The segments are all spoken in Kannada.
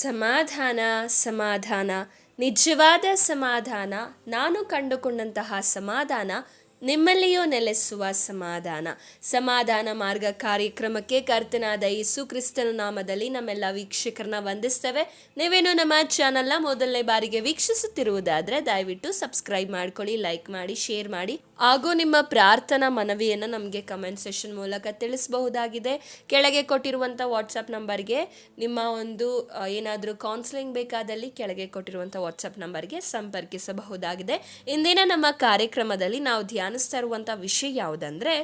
ಸಮಾಧಾನ ಸಮಾಧಾನ ನಿಜವಾದ ಸಮಾಧಾನ, ನಾನು ಕಂಡುಕೊಂಡಂತಹ ಸಮಾಧಾನ ನಿಮ್ಮಲ್ಲಿಯೂ ನೆಲೆಸುವ ಸಮಾಧಾನ. ಸಮಾಧಾನ ಮಾರ್ಗ ಕಾರ್ಯಕ್ರಮಕ್ಕೆ ಕರ್ತನಾದ ಯೇಸು ಕ್ರಿಸ್ತನ ನಾಮದಲ್ಲಿ ನಮ್ಮೆಲ್ಲ ವೀಕ್ಷಕರನ್ನ ವಂದಿಸ್ತೇವೆ. ನೀವೇನು ನಮ್ಮ ಚಾನಲ್ನ ಮೊದಲನೇ ಬಾರಿಗೆ ವೀಕ್ಷಿಸುತ್ತಿರುವುದಾದರೆ ದಯವಿಟ್ಟು ಸಬ್ಸ್ಕ್ರೈಬ್ ಮಾಡ್ಕೊಳ್ಳಿ, ಲೈಕ್ ಮಾಡಿ, ಶೇರ್ ಮಾಡಿ, ಹಾಗೂ ನಿಮ್ಮ ಪ್ರಾರ್ಥನಾ ಮನವಿಯನ್ನು ನಮಗೆ ಕಮೆಂಟ್ ಸೆಷನ್ ಮೂಲಕ ತಿಳಿಸಬಹುದಾಗಿದೆ. ಕೆಳಗೆ ಕೊಟ್ಟಿರುವಂಥ ವಾಟ್ಸಪ್ ನಂಬರ್ಗೆ ನಿಮ್ಮ ಒಂದು ಏನಾದರೂ ಕೌನ್ಸಿಲಿಂಗ್ ಬೇಕಾದಲ್ಲಿ ಕೆಳಗೆ ಕೊಟ್ಟಿರುವಂಥ ವಾಟ್ಸಪ್ ನಂಬರ್ಗೆ ಸಂಪರ್ಕಿಸಬಹುದಾಗಿದೆ. ಇಂದಿನ ನಮ್ಮ ಕಾರ್ಯಕ್ರಮದಲ್ಲಿ ನಾವು ಧ್ಯಾನಿಸ್ತಾ ಇರುವಂಥ ವಿಷಯ ಯಾವುದಂದರೆ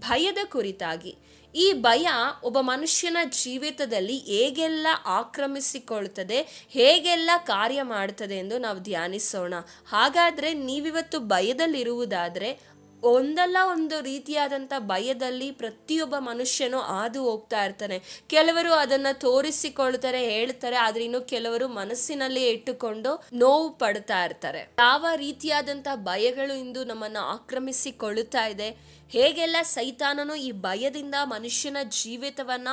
ಭಯದ ಕುರಿತಾಗಿ. ಈ ಭಯ ಒಬ್ಬ ಮನುಷ್ಯನ ಜೀವಿತದಲ್ಲಿ ಹೇಗೆಲ್ಲ ಆಕ್ರಮಿಸಿಕೊಳ್ತದೆ, ಹೇಗೆಲ್ಲ ಕಾರ್ಯ ಮಾಡ್ತದೆ ಎಂದು ನಾವು ಧ್ಯಾನಿಸೋಣ. ಹಾಗಾದರೆ ನೀವಿವತ್ತು ಭಯದಲ್ಲಿರುವುದಾದರೆ, ಒಂದಲ್ಲ ಒಂದು ರೀತಿಯಾದಂಥ ಭಯದಲ್ಲಿ ಪ್ರತಿಯೊಬ್ಬ ಮನುಷ್ಯನು ಹಾದು ಹೋಗ್ತಾ ಇರ್ತಾನೆ. ಕೆಲವರು ಅದನ್ನು ತೋರಿಸಿಕೊಳ್ತಾರೆ, ಹೇಳ್ತಾರೆ, ಆದರೆ ಇನ್ನು ಕೆಲವರು ಮನಸ್ಸಿನಲ್ಲಿ ಇಟ್ಟುಕೊಂಡು ನೋವು ಪಡ್ತಾ ಇರ್ತಾರೆ. ಯಾವ ರೀತಿಯಾದಂಥ ಭಯಗಳು ಇಂದು ನಮ್ಮನ್ನು ಆಕ್ರಮಿಸಿಕೊಳ್ಳುತ್ತಾ ಇದೆ, ಹೇಗೆಲ್ಲ ಸೈತಾನನು ಈ ಭಯದಿಂದ ಮನುಷ್ಯನ ಜೀವಿತವನ್ನ,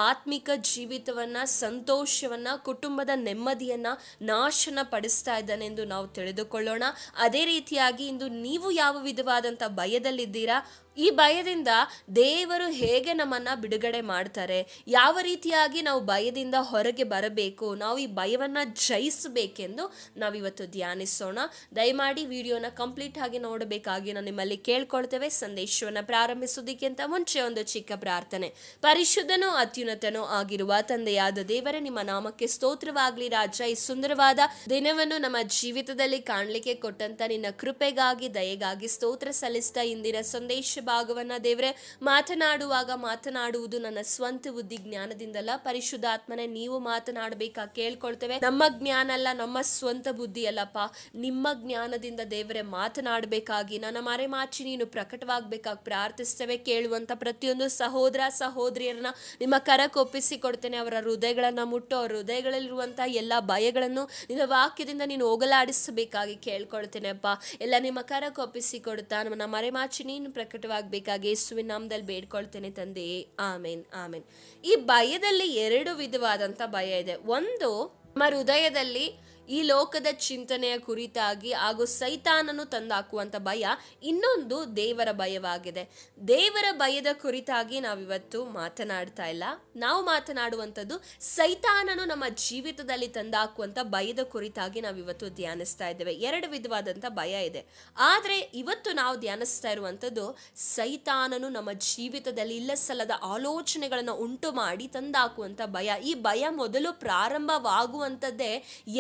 ಆತ್ಮಿಕ ಜೀವಿತವನ್ನ, ಸಂತೋಷವನ್ನ, ಕುಟುಂಬದ ನೆಮ್ಮದಿಯನ್ನ ನಾಶನ ಪಡಿಸ್ತಾ ಇದ್ದಾನೆ ಎಂದು ನಾವು ತಿಳಿದುಕೊಳ್ಳೋಣ. ಅದೇ ರೀತಿಯಾಗಿ ಇಂದು ನೀವು ಯಾವ ವಿಧವಾದಂಥ ಭಯದಲ್ಲಿದ್ದೀರಾ, ಈ ಭಯದಿಂದ ದೇವರು ಹೇಗೆ ನಮ್ಮನ್ನು ಬಿಡುಗಡೆ ಮಾಡ್ತಾರೆ, ಯಾವ ರೀತಿಯಾಗಿ ನಾವು ಭಯದಿಂದ ಹೊರಗೆ ಬರಬೇಕು, ನಾವು ಈ ಭಯವನ್ನು ಜಯಿಸಬೇಕೆಂದು ನಾವಿವತ್ತು ಧ್ಯಾನಿಸೋಣ. ದಯಮಾಡಿ ವಿಡಿಯೋನ ಕಂಪ್ಲೀಟ್ ಆಗಿ ನೋಡಬೇಕಾಗಿ ನಾನು ನಿಮ್ಮಲ್ಲಿ ಕೇಳ್ಕೊಳ್ತೇವೆ. ಸಂದೇಶವನ್ನು ಪ್ರಾರಂಭಿಸೋದಕ್ಕಿಂತ ಮುಂಚೆ ಒಂದು ಚಿಕ್ಕ ಪ್ರಾರ್ಥನೆ. ಪರಿಶುದ್ಧನೂ ಅತ್ಯುನ್ನತನೂ ಆಗಿರುವ ತಂದೆಯಾದ ದೇವರೇ, ನಿಮ್ಮ ನಾಮಕ್ಕೆ ಸ್ತೋತ್ರವಾಗಲಿ ರಾಜ. ಈ ಸುಂದರವಾದ ದಿನವನ್ನು ನಮ್ಮ ಜೀವಿತದಲ್ಲಿ ಕಾಣಲಿಕ್ಕೆ ಕೊಟ್ಟಂತ ನಿನ್ನ ಕೃಪೆಗಾಗಿ, ದಯೆಗಾಗಿ ಸ್ತೋತ್ರ ಸಲ್ಲಿಸ್ತಾ ಇಂದಿನ ಸಂದೇಶ ಭಾಗವನ್ನ ದೇವರೇ ಮಾತನಾಡುವುದು ನನ್ನ ಸ್ವಂತ ಬುದ್ಧಿ ಜ್ಞಾನದಿಂದಲ್ಲ, ಪರಿಶುದ್ಧಾತ್ಮನೆ ನೀವು ಮಾತನಾಡಬೇಕಾಗಿ ಕೇಳ್ಕೊಳ್ತೇವೆ. ನಮ್ಮ ಜ್ಞಾನ ಅಲ್ಲ, ನಮ್ಮ ಸ್ವಂತ ಬುದ್ಧಿ ಅಲ್ಲಪ್ಪ, ನಿಮ್ಮ ಜ್ಞಾನದಿಂದ ದೇವರೇ ಮಾತನಾಡಬೇಕಾಗಿ ನನ್ನ ಮರೆಮಾಚಿ ನೀನು ಪ್ರಕಟವಾಗಬೇಕಾಗಿ ಪ್ರಾರ್ಥಿಸ್ತೇವೆ. ಕೇಳುವಂತ ಪ್ರತಿಯೊಂದು ಸಹೋದರ ಸಹೋದರಿಯರನ್ನ ನಿಮ್ಮ ಕರಕ್ಕೊಪ್ಪಿಸಿ ಕೊಡ್ತೇನೆ. ಅವರ ಹೃದಯಗಳನ್ನ ಮುಟ್ಟು, ಅವರ ಹೃದಯಗಳಲ್ಲಿರುವಂತಹ ಎಲ್ಲ ಭಯಗಳನ್ನು ನಿನ್ನ ವಾಕ್ಯದಿಂದ ನೀನು ಹೋಗಲಾಡಿಸಬೇಕಾಗಿ ಕೇಳ್ಕೊಳ್ತೇನೆ ಅಪ್ಪ. ಎಲ್ಲ ನಿಮ್ಮ ಕರಕ್ಕೊಪ್ಪಿಸಿ ಕೊಡ್ತಾ ನಮ್ಮ ಮರೆಮಾಚಿ ನೀನು ಪ್ರಕಟವಾಗಬೇಕಾಗಿ ಯೇಸುವಿನ ನಾಮದಲ್ಲಿ ಬೇಡ್ಕೊಳ್ತೇನೆ ತಂದೆಯೇ, ಆಮೇನ್ ಆಮೇನ್. ಈ ಭಯದಲ್ಲಿ ಎರಡು ವಿಧವಾದಂಥ ಭಯ ಇದೆ. ಒಂದು ನಮ್ಮ ಹೃದಯದಲ್ಲಿ ಈ ಲೋಕದ ಚಿಂತನೆಯ ಕುರಿತಾಗಿ ಹಾಗೂ ಸೈತಾನನು ತಂದಾಕುವಂಥ ಭಯ. ಇನ್ನೊಂದು ದೇವರ ಭಯವಾಗಿದೆ. ದೇವರ ಭಯದ ಕುರಿತಾಗಿ ನಾವಿವತ್ತು ಮಾತನಾಡ್ತಾ ಇಲ್ಲ. ನಾವು ಮಾತನಾಡುವಂಥದ್ದು ಸೈತಾನನು ನಮ್ಮ ಜೀವಿತದಲ್ಲಿ ತಂದಾಕುವಂಥ ಭಯದ ಕುರಿತಾಗಿ ನಾವಿವತ್ತು ಧ್ಯಾನಿಸ್ತಾ ಇದ್ದೇವೆ. ಎರಡು ವಿಧವಾದಂಥ ಭಯ ಇದೆ. ಆದರೆ ಇವತ್ತು ನಾವು ಧ್ಯಾನಿಸ್ತಾ ಇರುವಂಥದ್ದು ಸೈತಾನನು ನಮ್ಮ ಜೀವಿತದಲ್ಲಿ ಇಲ್ಲ ಸಲ್ಲದ ಆಲೋಚನೆಗಳನ್ನು ಉಂಟು ಮಾಡಿ ತಂದಾಕುವಂಥ ಭಯ. ಈ ಭಯ ಮೊದಲು ಪ್ರಾರಂಭವಾಗುವಂಥದ್ದೇ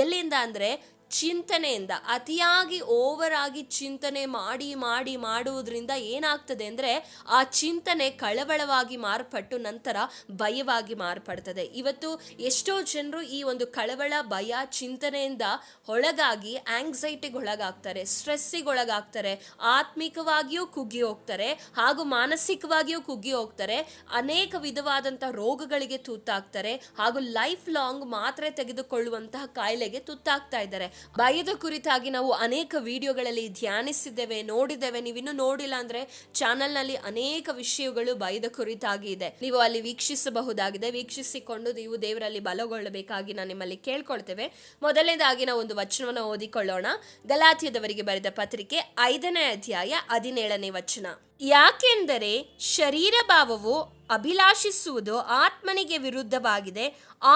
ಎಲ್ಲಿಂದ ಅಂದರೆ ಚಿಂತನೆಯಿಂದ. ಅತಿಯಾಗಿ ಓವರ್ ಆಗಿ ಚಿಂತನೆ ಮಾಡುವುದರಿಂದ ಏನಾಗ್ತದೆ ಅಂದರೆ ಆ ಚಿಂತನೆ ಕಳವಳವಾಗಿ ಮಾರ್ಪಟ್ಟು ನಂತರ ಭಯವಾಗಿ ಮಾರ್ಪಡ್ತದೆ. ಇವತ್ತು ಎಷ್ಟೋ ಜನರು ಈ ಒಂದು ಕಳವಳ, ಭಯ, ಚಿಂತನೆಯಿಂದ ಒಳಗಾಗಿ ಆಂಗ್ಸೈಟಿಗೆ ಒಳಗಾಗ್ತಾರೆ, ಸ್ಟ್ರೆಸ್ಸಿಗೆ ಒಳಗಾಗ್ತಾರೆ, ಆತ್ಮಿಕವಾಗಿಯೂ ಕುಗ್ಗಿ ಹೋಗ್ತಾರೆ ಹಾಗೂ ಮಾನಸಿಕವಾಗಿಯೂ ಕುಗ್ಗಿ ಹೋಗ್ತಾರೆ. ಅನೇಕ ವಿಧವಾದಂಥ ರೋಗಗಳಿಗೆ ತುತ್ತಾಗ್ತಾರೆ ಹಾಗೂ ಲೈಫ್ ಲಾಂಗ್ ಮಾತ್ರೆ ತೆಗೆದುಕೊಳ್ಳುವಂತಹ ಕಾಯಿಲೆಗೆ ತುತ್ತಾಗ್ತಾ ಇದ್ದಾರೆ. ಭಯದ ಕುರಿತಾಗಿ ನಾವು ಅನೇಕ ವಿಡಿಯೋಗಳಲ್ಲಿ ಧ್ಯಾನಿಸಿದ್ದೇವೆ, ನೋಡಿದ್ದೇವೆ. ನೀವಿನ್ನೂ ನೋಡಿಲ್ಲ ಅಂದ್ರೆ ಚಾನೆಲ್ನಲ್ಲಿ ಅನೇಕ ವಿಷಯಗಳು ಭಯದ ಕುರಿತಾಗಿ ಇದೆ, ನೀವು ಅಲ್ಲಿ ವೀಕ್ಷಿಸಬಹುದಾಗಿದೆ. ವೀಕ್ಷಿಸಿಕೊಂಡು ನೀವು ದೇವರಲ್ಲಿ ಬಲಗೊಳ್ಳಬೇಕಾಗಿ ನಾನು ನಿಮ್ಮಲ್ಲಿ ಕೇಳ್ಕೊಳ್ತೇವೆ. ಮೊದಲನೇದಾಗಿ ನಾವು ಒಂದು ವಚನವನ್ನು ಓದಿಕೊಳ್ಳೋಣ. ಗಲಾತ್ಯದವರಿಗೆ ಬರೆದ ಪತ್ರಿಕೆ 5ನೇ ಅಧ್ಯಾಯ 17ನೇ ವಚನ. ಯಾಕೆಂದರೆ ಶರೀರ ಭಾವವು ಅಭಿಲಾಷಿಸುವುದು ಆತ್ಮನಿಗೆ ವಿರುದ್ಧವಾಗಿದೆ,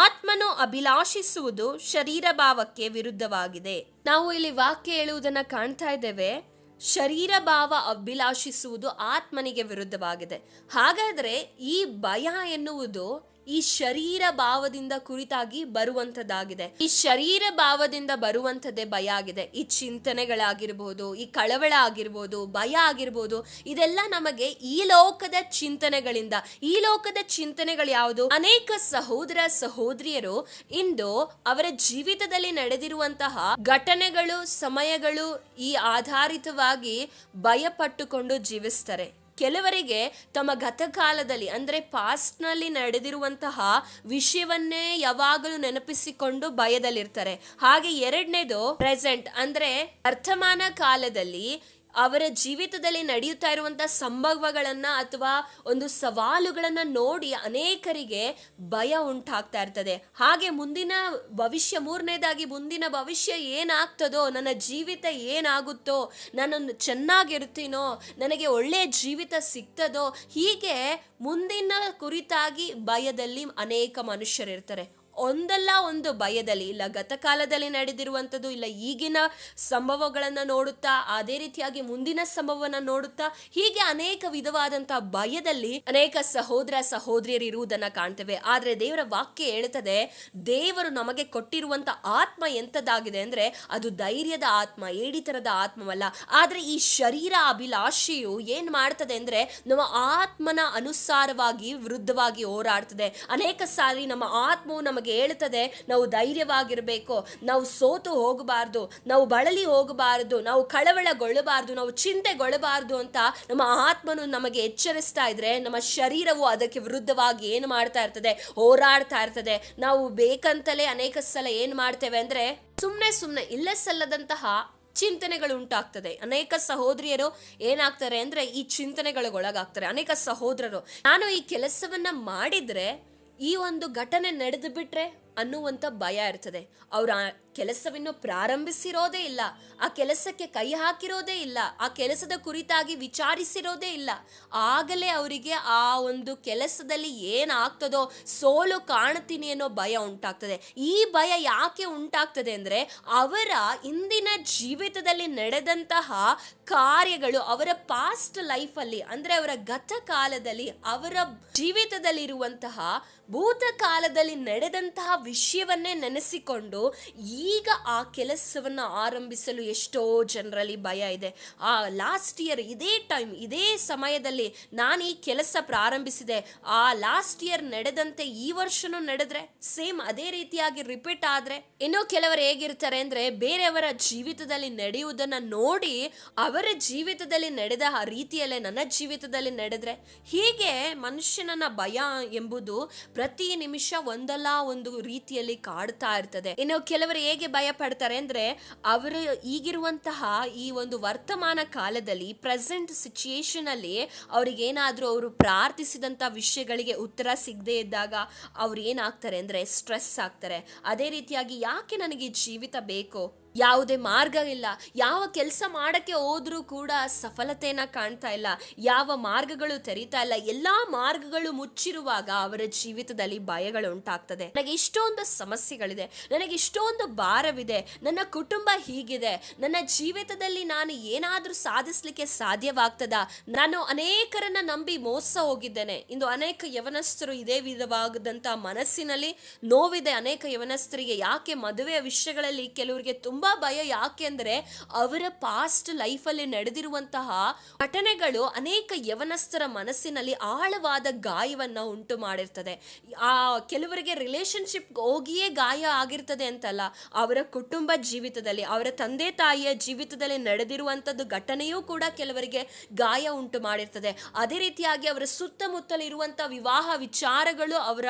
ಆತ್ಮನು ಅಭಿಲಾಷಿಸುವುದು ಶರೀರ ಭಾವಕ್ಕೆ ವಿರುದ್ಧವಾಗಿದೆ. ನಾವು ಇಲ್ಲಿ ವಾಕ್ಯ ಹೇಳುವುದನ್ನ ಕಾಣ್ತಾ ಇದ್ದೇವೆ. ಶರೀರ ಭಾವ ಅಭಿಲಾಷಿಸುವುದು ಆತ್ಮನಿಗೆ ವಿರುದ್ಧವಾಗಿದೆ. ಹಾಗಾದರೆ ಈ ಭಯ ಎನ್ನುವುದು ಈ ಶರೀರ ಭಾವದಿಂದ ಕುರಿತಾಗಿ ಬರುವಂಥದ್ದಾಗಿದೆ. ಈ ಶರೀರ ಭಾವದಿಂದ ಬರುವಂಥದ್ದೇ ಭಯ ಆಗಿದೆ. ಈ ಚಿಂತನೆಗಳಾಗಿರ್ಬೋದು, ಈ ಕಳವಳ ಆಗಿರ್ಬೋದು, ಭಯ ಆಗಿರ್ಬೋದು, ಇದೆಲ್ಲ ನಮಗೆ ಈ ಲೋಕದ ಚಿಂತನೆಗಳಿಂದ. ಈ ಲೋಕದ ಚಿಂತನೆಗಳು ಯಾವುದು? ಅನೇಕ ಸಹೋದರ ಸಹೋದರಿಯರು ಇಂದು ಅವರ ಜೀವಿತದಲ್ಲಿ ನಡೆದಿರುವಂತಹ ಘಟನೆಗಳು, ಸಮಯಗಳು ಈ ಆಧಾರಿತವಾಗಿ ಭಯ ಪಟ್ಟುಕೊಂಡು ಜೀವಿಸ್ತಾರೆ. ಕೆಲವರಿಗೆ ತಮ್ಮ ಗತಕಾಲದಲ್ಲಿ ಅಂದರೆ ಪಾಸ್ಟ್ನಲ್ಲಿ ನಡೆದಿರುವಂತಹ ವಿಷಯವನ್ನೇ ಯಾವಾಗಲೂ ನೆನಪಿಸಿಕೊಂಡು ಭಯದಲ್ಲಿರ್ತಾರೆ. ಹಾಗೆ ಎರಡನೇದು ಪ್ರೆಸೆಂಟ್ ಅಂದರೆ ವರ್ತಮಾನ ಕಾಲದಲ್ಲಿ ಅವರ ಜೀವಿತದಲ್ಲಿ ನಡೆಯುತ್ತಾ ಇರುವಂತಹ ಸಂಭವಗಳನ್ನ ಅಥವಾ ಒಂದು ಸವಾಲುಗಳನ್ನ ನೋಡಿ ಅನೇಕರಿಗೆ ಭಯ ಉಂಟಾಗ್ತಾ ಇರ್ತದೆ. ಹಾಗೆ ಮುಂದಿನ ಭವಿಷ್ಯ, ಮೂರನೇದಾಗಿ ಮುಂದಿನ ಭವಿಷ್ಯ ಏನಾಗ್ತದೋ, ನನ್ನ ಜೀವಿತ ಏನಾಗುತ್ತೋ, ನಾನು ಚೆನ್ನಾಗಿರ್ತೀನೋ, ನನಗೆ ಒಳ್ಳೆಯ ಜೀವಿತ ಸಿಗ್ತದೋ, ಹೀಗೆ ಮುಂದಿನ ಕುರಿತಾಗಿ ಭಯದಲ್ಲಿ ಅನೇಕ ಮನುಷ್ಯರಿರ್ತಾರೆ. ಒಂದಲ್ಲ ಒಂದು ಭಯದಲ್ಲಿ, ಇಲ್ಲ ಗತಕಾಲದಲ್ಲಿ ನಡೆದಿರುವಂಥದ್ದು, ಇಲ್ಲ ಈಗಿನ ಸಂಭವಗಳನ್ನು ನೋಡುತ್ತಾ, ಅದೇ ರೀತಿಯಾಗಿ ಮುಂದಿನ ಸಂಭವವನ್ನು ನೋಡುತ್ತಾ, ಹೀಗೆ ಅನೇಕ ವಿಧವಾದಂತಹ ಭಯದಲ್ಲಿ ಅನೇಕ ಸಹೋದರ ಸಹೋದರಿಯರು ಇರುವುದನ್ನ ಕಾಣ್ತೇವೆ. ಆದ್ರೆ ದೇವರ ವಾಕ್ಯ ಹೇಳುತ್ತದೆ, ದೇವರು ನಮಗೆ ಕೊಟ್ಟಿರುವಂತ ಆತ್ಮ ಎಂತದಾಗಿದೆ ಅಂದ್ರೆ ಅದು ಧೈರ್ಯದ ಆತ್ಮ, ಏಡಿತನದ ಆತ್ಮವಲ್ಲ. ಆದ್ರೆ ಈ ಶರೀರ ಅಭಿಲಾಷೆಯು ಏನ್ ಮಾಡ್ತದೆ ಅಂದ್ರೆ ನಮ್ಮ ಆತ್ಮನ ಅನುಸಾರವಾಗಿ ವಿರುದ್ಧವಾಗಿ ಹೋರಾಡ್ತದೆ. ಅನೇಕ ಸಾರಿ ನಮ್ಮ ಆತ್ಮವು ನಮಗೆ ಹೇಳ್ತದೆ, ನಾವು ಧೈರ್ಯವಾಗಿರ್ಬೇಕು, ನಾವು ಸೋತು ಹೋಗಬಾರ್ದು, ನಾವು ಬಳಲಿ ಹೋಗಬಾರದು, ನಾವು ಕಳವಳಗೊಳ್ಳಬಾರ್ದು, ನಾವು ಚಿಂತೆಗೊಳ್ಳಬಾರ್ದು ಅಂತ ನಮ್ಮ ಆತ್ಮನು ನಮಗೆ ಎಚ್ಚರಿಸ್ತಾ ಇದ್ರೆ, ನಮ್ಮ ಶರೀರವು ಅದಕ್ಕೆ ವಿರುದ್ಧವಾಗಿ ಏನು ಮಾಡ್ತಾ ಇರ್ತದೆ, ಹೋರಾಡ್ತಾ ಇರ್ತದೆ. ನಾವು ಬೇಕಂತಲೇ ಅನೇಕ ಸಲ ಏನ್ ಮಾಡ್ತೇವೆ ಅಂದ್ರೆ ಸುಮ್ನೆ ಇಲ್ಲ ಸಲ್ಲದಂತಹ ಚಿಂತನೆಗಳು ಉಂಟಾಗ್ತದೆ. ಅನೇಕ ಸಹೋದರಿಯರು ಏನಾಗ್ತಾರೆ ಅಂದ್ರೆ ಈ ಚಿಂತನೆಗಳಿಗೊಳಗಾಗ್ತಾರೆ. ಅನೇಕ ಸಹೋದರರು, ನಾನು ಈ ಕೆಲಸವನ್ನ ಮಾಡಿದ್ರೆ ಈ ಒಂದು ಘಟನೆ ನಡೆದು ಬಿಟ್ರೆ ಅನ್ನುವಂಥ ಭಯ ಇರ್ತದೆ. ಅವ್ರು ಆ ಕೆಲಸವನ್ನು ಪ್ರಾರಂಭಿಸಿರೋದೇ ಇಲ್ಲ, ಆ ಕೆಲಸಕ್ಕೆ ಕೈ ಹಾಕಿರೋದೇ ಇಲ್ಲ, ಆ ಕೆಲಸದ ಕುರಿತಾಗಿ ವಿಚಾರಿಸಿರೋದೇ ಇಲ್ಲ. ಆಗಲೇ ಅವರಿಗೆ ಆ ಒಂದು ಕೆಲಸದಲ್ಲಿ ಏನಾಗ್ತದೋ, ಸೋಲು ಕಾಣ್ತೀನಿ ಅನ್ನೋ ಭಯ ಉಂಟಾಗ್ತದೆ. ಈ ಭಯ ಯಾಕೆ ಉಂಟಾಗ್ತದೆ ಅಂದ್ರೆ ಅವರ ಇಂದಿನ ಜೀವಿತದಲ್ಲಿ ನಡೆದಂತಹ ಕಾರ್ಯಗಳು, ಅವರ ಪಾಸ್ಟ್ ಲೈಫಲ್ಲಿ ಅಂದ್ರೆ ಅವರ ಗತ ಕಾಲದಲ್ಲಿ, ಅವರ ಜೀವಿತದಲ್ಲಿರುವಂತಹ ಭೂತಕಾಲದಲ್ಲಿ ನಡೆದಂತಹ ವಿಷಯವನ್ನೇ ನೆನೆಸಿಕೊಂಡು ಈಗ ಆ ಕೆಲಸವನ್ನು ಆರಂಭಿಸಲು ಎಷ್ಟೋ ಜನರಲ್ಲಿ ಭಯ ಇದೆ. ಆ ಲಾಸ್ಟ್ ಇಯರ್ ಇದೇ ಟೈಮ್, ಇದೇ ಸಮಯದಲ್ಲಿ ನಾನು ಈ ಕೆಲಸ ಪ್ರಾರಂಭಿಸಿದೆ, ಆ ಲಾಸ್ಟ್ ಇಯರ್ ನಡೆದಂತೆ ಈ ವರ್ಷನೂ ನಡೆದ್ರೆ, ಸೇಮ್ ಅದೇ ರೀತಿಯಾಗಿ ರಿಪೀಟ್ ಆದ್ರೆ. ಇನ್ನೂ ಕೆಲವರು ಹೇಗಿರ್ತಾರೆ ಅಂದ್ರೆ ಬೇರೆಯವರ ಜೀವಿತದಲ್ಲಿ ನಡೆಯುವುದನ್ನ ನೋಡಿ ಅವರ ಜೀವಿತದಲ್ಲಿ ನಡೆದ ಆ ರೀತಿಯಲ್ಲೇ ನನ್ನ ಜೀವಿತದಲ್ಲಿ ನಡೆದ್ರೆ, ಹೀಗೆ ಮನುಷ್ಯನ ಭಯ ಎಂಬುದು ಪ್ರತಿ ನಿಮಿಷ ಒಂದಲ್ಲ ಒಂದು ರೀತಿಯಲ್ಲಿ ಕಾಡ್ತಾ ಇರ್ತದೆ. ಇನ್ನು ಕೆಲವರು ಹೇಗೆ ಭಯ ಪಡ್ತಾರೆ ಅಂದ್ರೆ ಅವರು ಈಗಿರುವಂತಹ ಈ ಒಂದು ವರ್ತಮಾನ ಕಾಲದಲ್ಲಿ, ಪ್ರೆಸೆಂಟ್ ಸಿಚುಯೇಷನ್ ಅಲ್ಲಿ ಅವ್ರಿಗೇನಾದ್ರೂ ಅವರು ಪ್ರಾರ್ಥಿಸಿದಂತ ವಿಷಯಗಳಿಗೆ ಉತ್ತರ ಸಿಗದೆ ಇದ್ದಾಗ ಅವ್ರು ಏನಾಗ್ತಾರೆ ಅಂದ್ರೆ ಸ್ಟ್ರೆಸ್ ಆಗ್ತಾರೆ. ಅದೇ ರೀತಿಯಾಗಿ ಯಾಕೆ ನನಗೆ ಈ ಜೀವಿತ ಬೇಕು, ಯಾವುದೇ ಮಾರ್ಗ ಇಲ್ಲ, ಯಾವ ಕೆಲಸ ಮಾಡಕ್ಕೆ ಹೋದ್ರೂ ಕೂಡ ಸಫಲತೆಯನ್ನ ಕಾಣ್ತಾ ಇಲ್ಲ, ಯಾವ ಮಾರ್ಗಗಳು ತೆರೀತಾ ಇಲ್ಲ, ಎಲ್ಲಾ ಮಾರ್ಗಗಳು ಮುಚ್ಚಿರುವಾಗ ಅವರ ಜೀವಿತದಲ್ಲಿ ಭಯಗಳು ಉಂಟಾಗ್ತದೆ. ನನಗೆ ಇಷ್ಟೊಂದು ಸಮಸ್ಯೆಗಳಿದೆ, ನನಗೆ ಇಷ್ಟೊಂದು ಭಾರವಿದೆ, ನನ್ನ ಕುಟುಂಬ ಹೀಗಿದೆ, ನನ್ನ ಜೀವಿತದಲ್ಲಿ ನಾನು ಏನಾದ್ರೂ ಸಾಧಿಸ್ಲಿಕ್ಕೆ ಸಾಧ್ಯವಾಗ್ತದ, ನಾನು ಅನೇಕರನ್ನ ನಂಬಿ ಮೋಸ ಹೋಗಿದ್ದೇನೆ. ಇಂದು ಅನೇಕ ಯವನಸ್ಥರು ಇದೇ ವಿಧವಾದಂತ ಮನಸ್ಸಿನಲ್ಲಿ ನೋವಿದೆ. ಅನೇಕ ಯವನಸ್ಥರಿಗೆ ಯಾಕೆ ಮದುವೆಯ ವಿಷಯಗಳಲ್ಲಿ ಕೆಲವರಿಗೆ ತುಂಬಾ ಭಯ, ಯಾಕೆ ಅಂದ್ರೆ ಅವರ ಪಾಸ್ಟ್ ಲೈಫಲ್ಲಿ ನಡೆದಿರುವಂತಹ ಘಟನೆಗಳು ಅನೇಕ ಯವನಸ್ಥರ ಮನಸ್ಸಿನಲ್ಲಿ ಆಳವಾದ ಗಾಯವನ್ನ ಉಂಟು ಮಾಡಿರ್ತದೆ. ಆ ಕೆಲವರಿಗೆ ರಿಲೇಶನ್ಶಿಪ್ ಹೋಗಿಯೇ ಗಾಯ ಆಗಿರ್ತದೆ ಅಂತಲ್ಲ, ಅವರ ಕುಟುಂಬ ಜೀವಿತದಲ್ಲಿ, ಅವರ ತಂದೆ ತಾಯಿಯ ಜೀವಿತದಲ್ಲಿ ನಡೆದಿರುವಂತದ್ದು ಘಟನೆಯೂ ಕೂಡ ಕೆಲವರಿಗೆ ಗಾಯ ಉಂಟು ಮಾಡಿರ್ತದೆ. ಅದೇ ರೀತಿಯಾಗಿ ಅವರ ಸುತ್ತಮುತ್ತಲಿರುವಂತ ವಿವಾಹ ವಿಚಾರಗಳು ಅವರ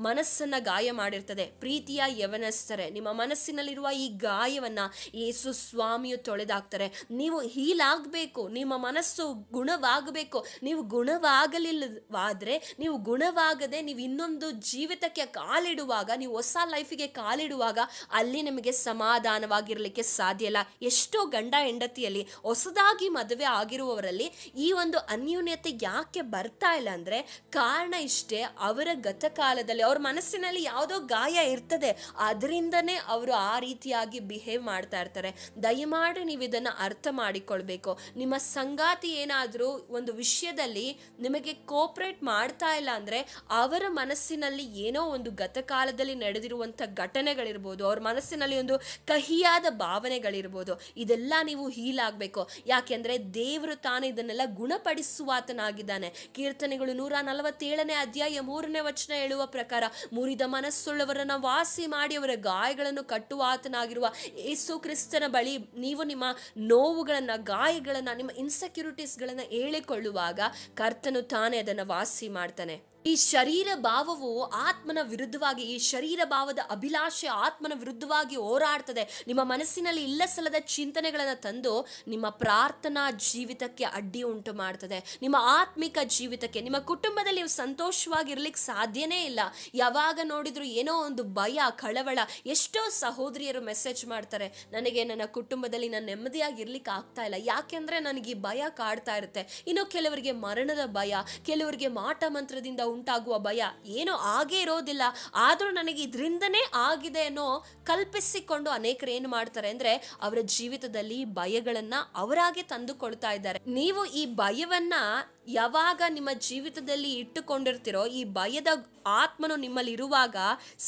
ಮನಸ್ಸನ್ನ ಗಾಯ ಮಾಡಿರ್ತದೆ. ಪ್ರೀತಿಯ ಯವನಸ್ಥರೇ, ನಿಮ್ಮ ಮನಸ್ಸಿನಲ್ಲಿರುವ ಈ ಗಾಯವನ್ನ ಯೇಸು ಸ್ವಾಮಿಯು ತೊಳೆದಾಕ್ತಾರೆ. ನೀವು ಆಗಬೇಕು, ನಿಮ್ಮ ಮನಸ್ಸು ಗುಣವಾಗಬೇಕು. ನೀವು ಗುಣವಾಗಲಿಲ್ಲವಾದ್ರೆ, ನೀವು ಗುಣವಾಗದೆ ನೀವು ಇನ್ನೊಂದು ಜೀವಿತಕ್ಕೆ ಕಾಲಿಡುವಾಗ, ನೀವು ಹೊಸ ಲೈಫಿಗೆ ಕಾಲಿಡುವಾಗ ಅಲ್ಲಿ ನಿಮಗೆ ಸಮಾಧಾನವಾಗಿರ್ಲಿಕ್ಕೆ ಸಾಧ್ಯ ಇಲ್ಲ. ಎಷ್ಟೋ ಗಂಡ ಹೆಂಡತಿಯಲ್ಲಿ ಹೊಸದಾಗಿ ಮದುವೆ ಆಗಿರುವವರಲ್ಲಿ ಈ ಒಂದು ಅನ್ಯೂನ್ಯತೆ ಯಾಕೆ ಬರ್ತಾ ಇಲ್ಲ ಅಂದ್ರೆ ಕಾರಣ ಇಷ್ಟೇ, ಅವರ ಗತಕಾಲದಲ್ಲಿ ಅವ್ರ ಮನಸ್ಸಿನಲ್ಲಿ ಯಾವುದೋ ಗಾಯ ಇರ್ತದೆ, ಅದರಿಂದನೇ ಅವರು ಆ ರೀತಿಯಾಗಿ ಬಿಹೇವ್ ಮಾಡ್ತಾ ಇರ್ತಾರೆ. ದಯಮಾಡಿ ನೀವು ಇದನ್ನ ಅರ್ಥ ಮಾಡಿಕೊಳ್ಬೇಕು. ನಿಮ್ಮ ಸಂಗಾತಿ ಏನಾದ್ರೂ ಒಂದು ವಿಷಯದಲ್ಲಿ ನಿಮಗೆ ಕೋಪರೇಟ್ ಮಾಡ್ತಾ ಇಲ್ಲ ಅಂದ್ರೆ ಅವರ ಮನಸ್ಸಿನಲ್ಲಿ ಏನೋ ಒಂದು ಗತಕಾಲದಲ್ಲಿ ನಡೆದಿರುವಂತ ಘಟನೆಗಳಿರ್ಬೋದು, ಅವ್ರ ಮನಸ್ಸಿನಲ್ಲಿ ಒಂದು ಕಹಿಯಾದ ಭಾವನೆಗಳಿರ್ಬೋದು. ಇದೆಲ್ಲ ನೀವು ಹೀಲ್ ಆಗ್ಬೇಕು. ಯಾಕೆಂದ್ರೆ ದೇವರು ತಾನು ಇದನ್ನೆಲ್ಲ ಗುಣಪಡಿಸುವಾತನಾಗಿದ್ದಾನೆ. ಕೀರ್ತನೆಗಳು 147ನೇ ಅಧ್ಯಾಯ 3ನೇ ವಚನ ಹೇಳುವ ಪ್ರಕಾರ, ಮುರಿದ ಮನಸ್ಸುಳ್ಳವರನ್ನ ವಾಸಿ ಮಾಡಿ ಅವರ ಗಾಯಗಳನ್ನು ಕಟ್ಟುವ ಆತನಾಗಿರುವ ಯೇಸು ಕ್ರಿಸ್ತನ ಬಳಿ ನೀವು ನಿಮ್ಮ ನೋವುಗಳನ್ನ, ಗಾಯಗಳನ್ನ, ನಿಮ್ಮ ಇನ್ಸೆಕ್ಯೂರಿಟೀಸ್ಗಳನ್ನ ಹೇಳಿಕೊಳ್ಳುವಾಗ ಕರ್ತನು ತಾನೇ ಅದನ್ನ ವಾಸಿ ಮಾಡ್ತಾನೆ. ಈ ಶರೀರ ಭಾವವು ಆತ್ಮನ ವಿರುದ್ಧವಾಗಿ, ಈ ಶರೀರ ಭಾವದ ಅಭಿಲಾಷೆ ಆತ್ಮನ ವಿರುದ್ಧವಾಗಿ ಹೋರಾಡ್ತದೆ. ನಿಮ್ಮ ಮನಸ್ಸಿನಲ್ಲಿ ಇಲ್ಲ ಸಲ್ಲದ ಚಿಂತನೆಗಳನ್ನು ತಂದು ನಿಮ್ಮ ಪ್ರಾರ್ಥನಾ ಜೀವಿತಕ್ಕೆ ಅಡ್ಡಿ ಉಂಟು ಮಾಡ್ತದೆ, ನಿಮ್ಮ ಆತ್ಮಿಕ ಜೀವಿತಕ್ಕೆ. ನಿಮ್ಮ ಕುಟುಂಬದಲ್ಲಿ ನೀವು ಸಂತೋಷವಾಗಿರ್ಲಿಕ್ಕೆ ಸಾಧ್ಯನೇ ಇಲ್ಲ. ಯಾವಾಗ ನೋಡಿದ್ರು ಏನೋ ಒಂದು ಭಯ, ಕಳವಳ. ಎಷ್ಟೋ ಸಹೋದರಿಯರು ಮೆಸೇಜ್ ಮಾಡ್ತಾರೆ, ನನಗೆ ನನ್ನ ಕುಟುಂಬದಲ್ಲಿ ನಾನು ನೆಮ್ಮದಿಯಾಗಿರ್ಲಿಕ್ಕೆ ಆಗ್ತಾ ಇಲ್ಲ, ಯಾಕೆಂದ್ರೆ ನನಗೆ ಈ ಭಯ ಕಾಡ್ತಾ ಇರುತ್ತೆ. ಇನ್ನು ಕೆಲವರಿಗೆ ಮರಣದ ಭಯ, ಕೆಲವರಿಗೆ ಮಾಟ ಮಂತ್ರದಿಂದ ಉಂಟಾಗುವ ಭಯ. ಏನೋ ಆಗೇ ಇರೋದಿಲ್ಲ, ಆದ್ರೂ ನನಗೆ ಇದರಿಂದನೇ ಆಗಿದೆ ಅನ್ನೋ ಕಲ್ಪಿಸಿಕೊಂಡು ಅನೇಕರು ಏನು ಮಾಡ್ತಾರೆ ಅಂದ್ರೆ ಅವರ ಜೀವಿತದಲ್ಲಿ ಭಯಗಳನ್ನ ಅವರಾಗೆ ತಂದುಕೊಳ್ತಾ ಇದ್ದಾರೆ. ನೀವು ಈ ಭಯವನ್ನ ಯಾವಾಗ ನಿಮ್ಮ ಜೀವಿತದಲ್ಲಿ ಇಟ್ಟುಕೊಂಡಿರ್ತಿರೋ, ಈ ಭಯದ ಆತ್ಮನು ನಿಮ್ಮಲ್ಲಿ ಇರುವಾಗ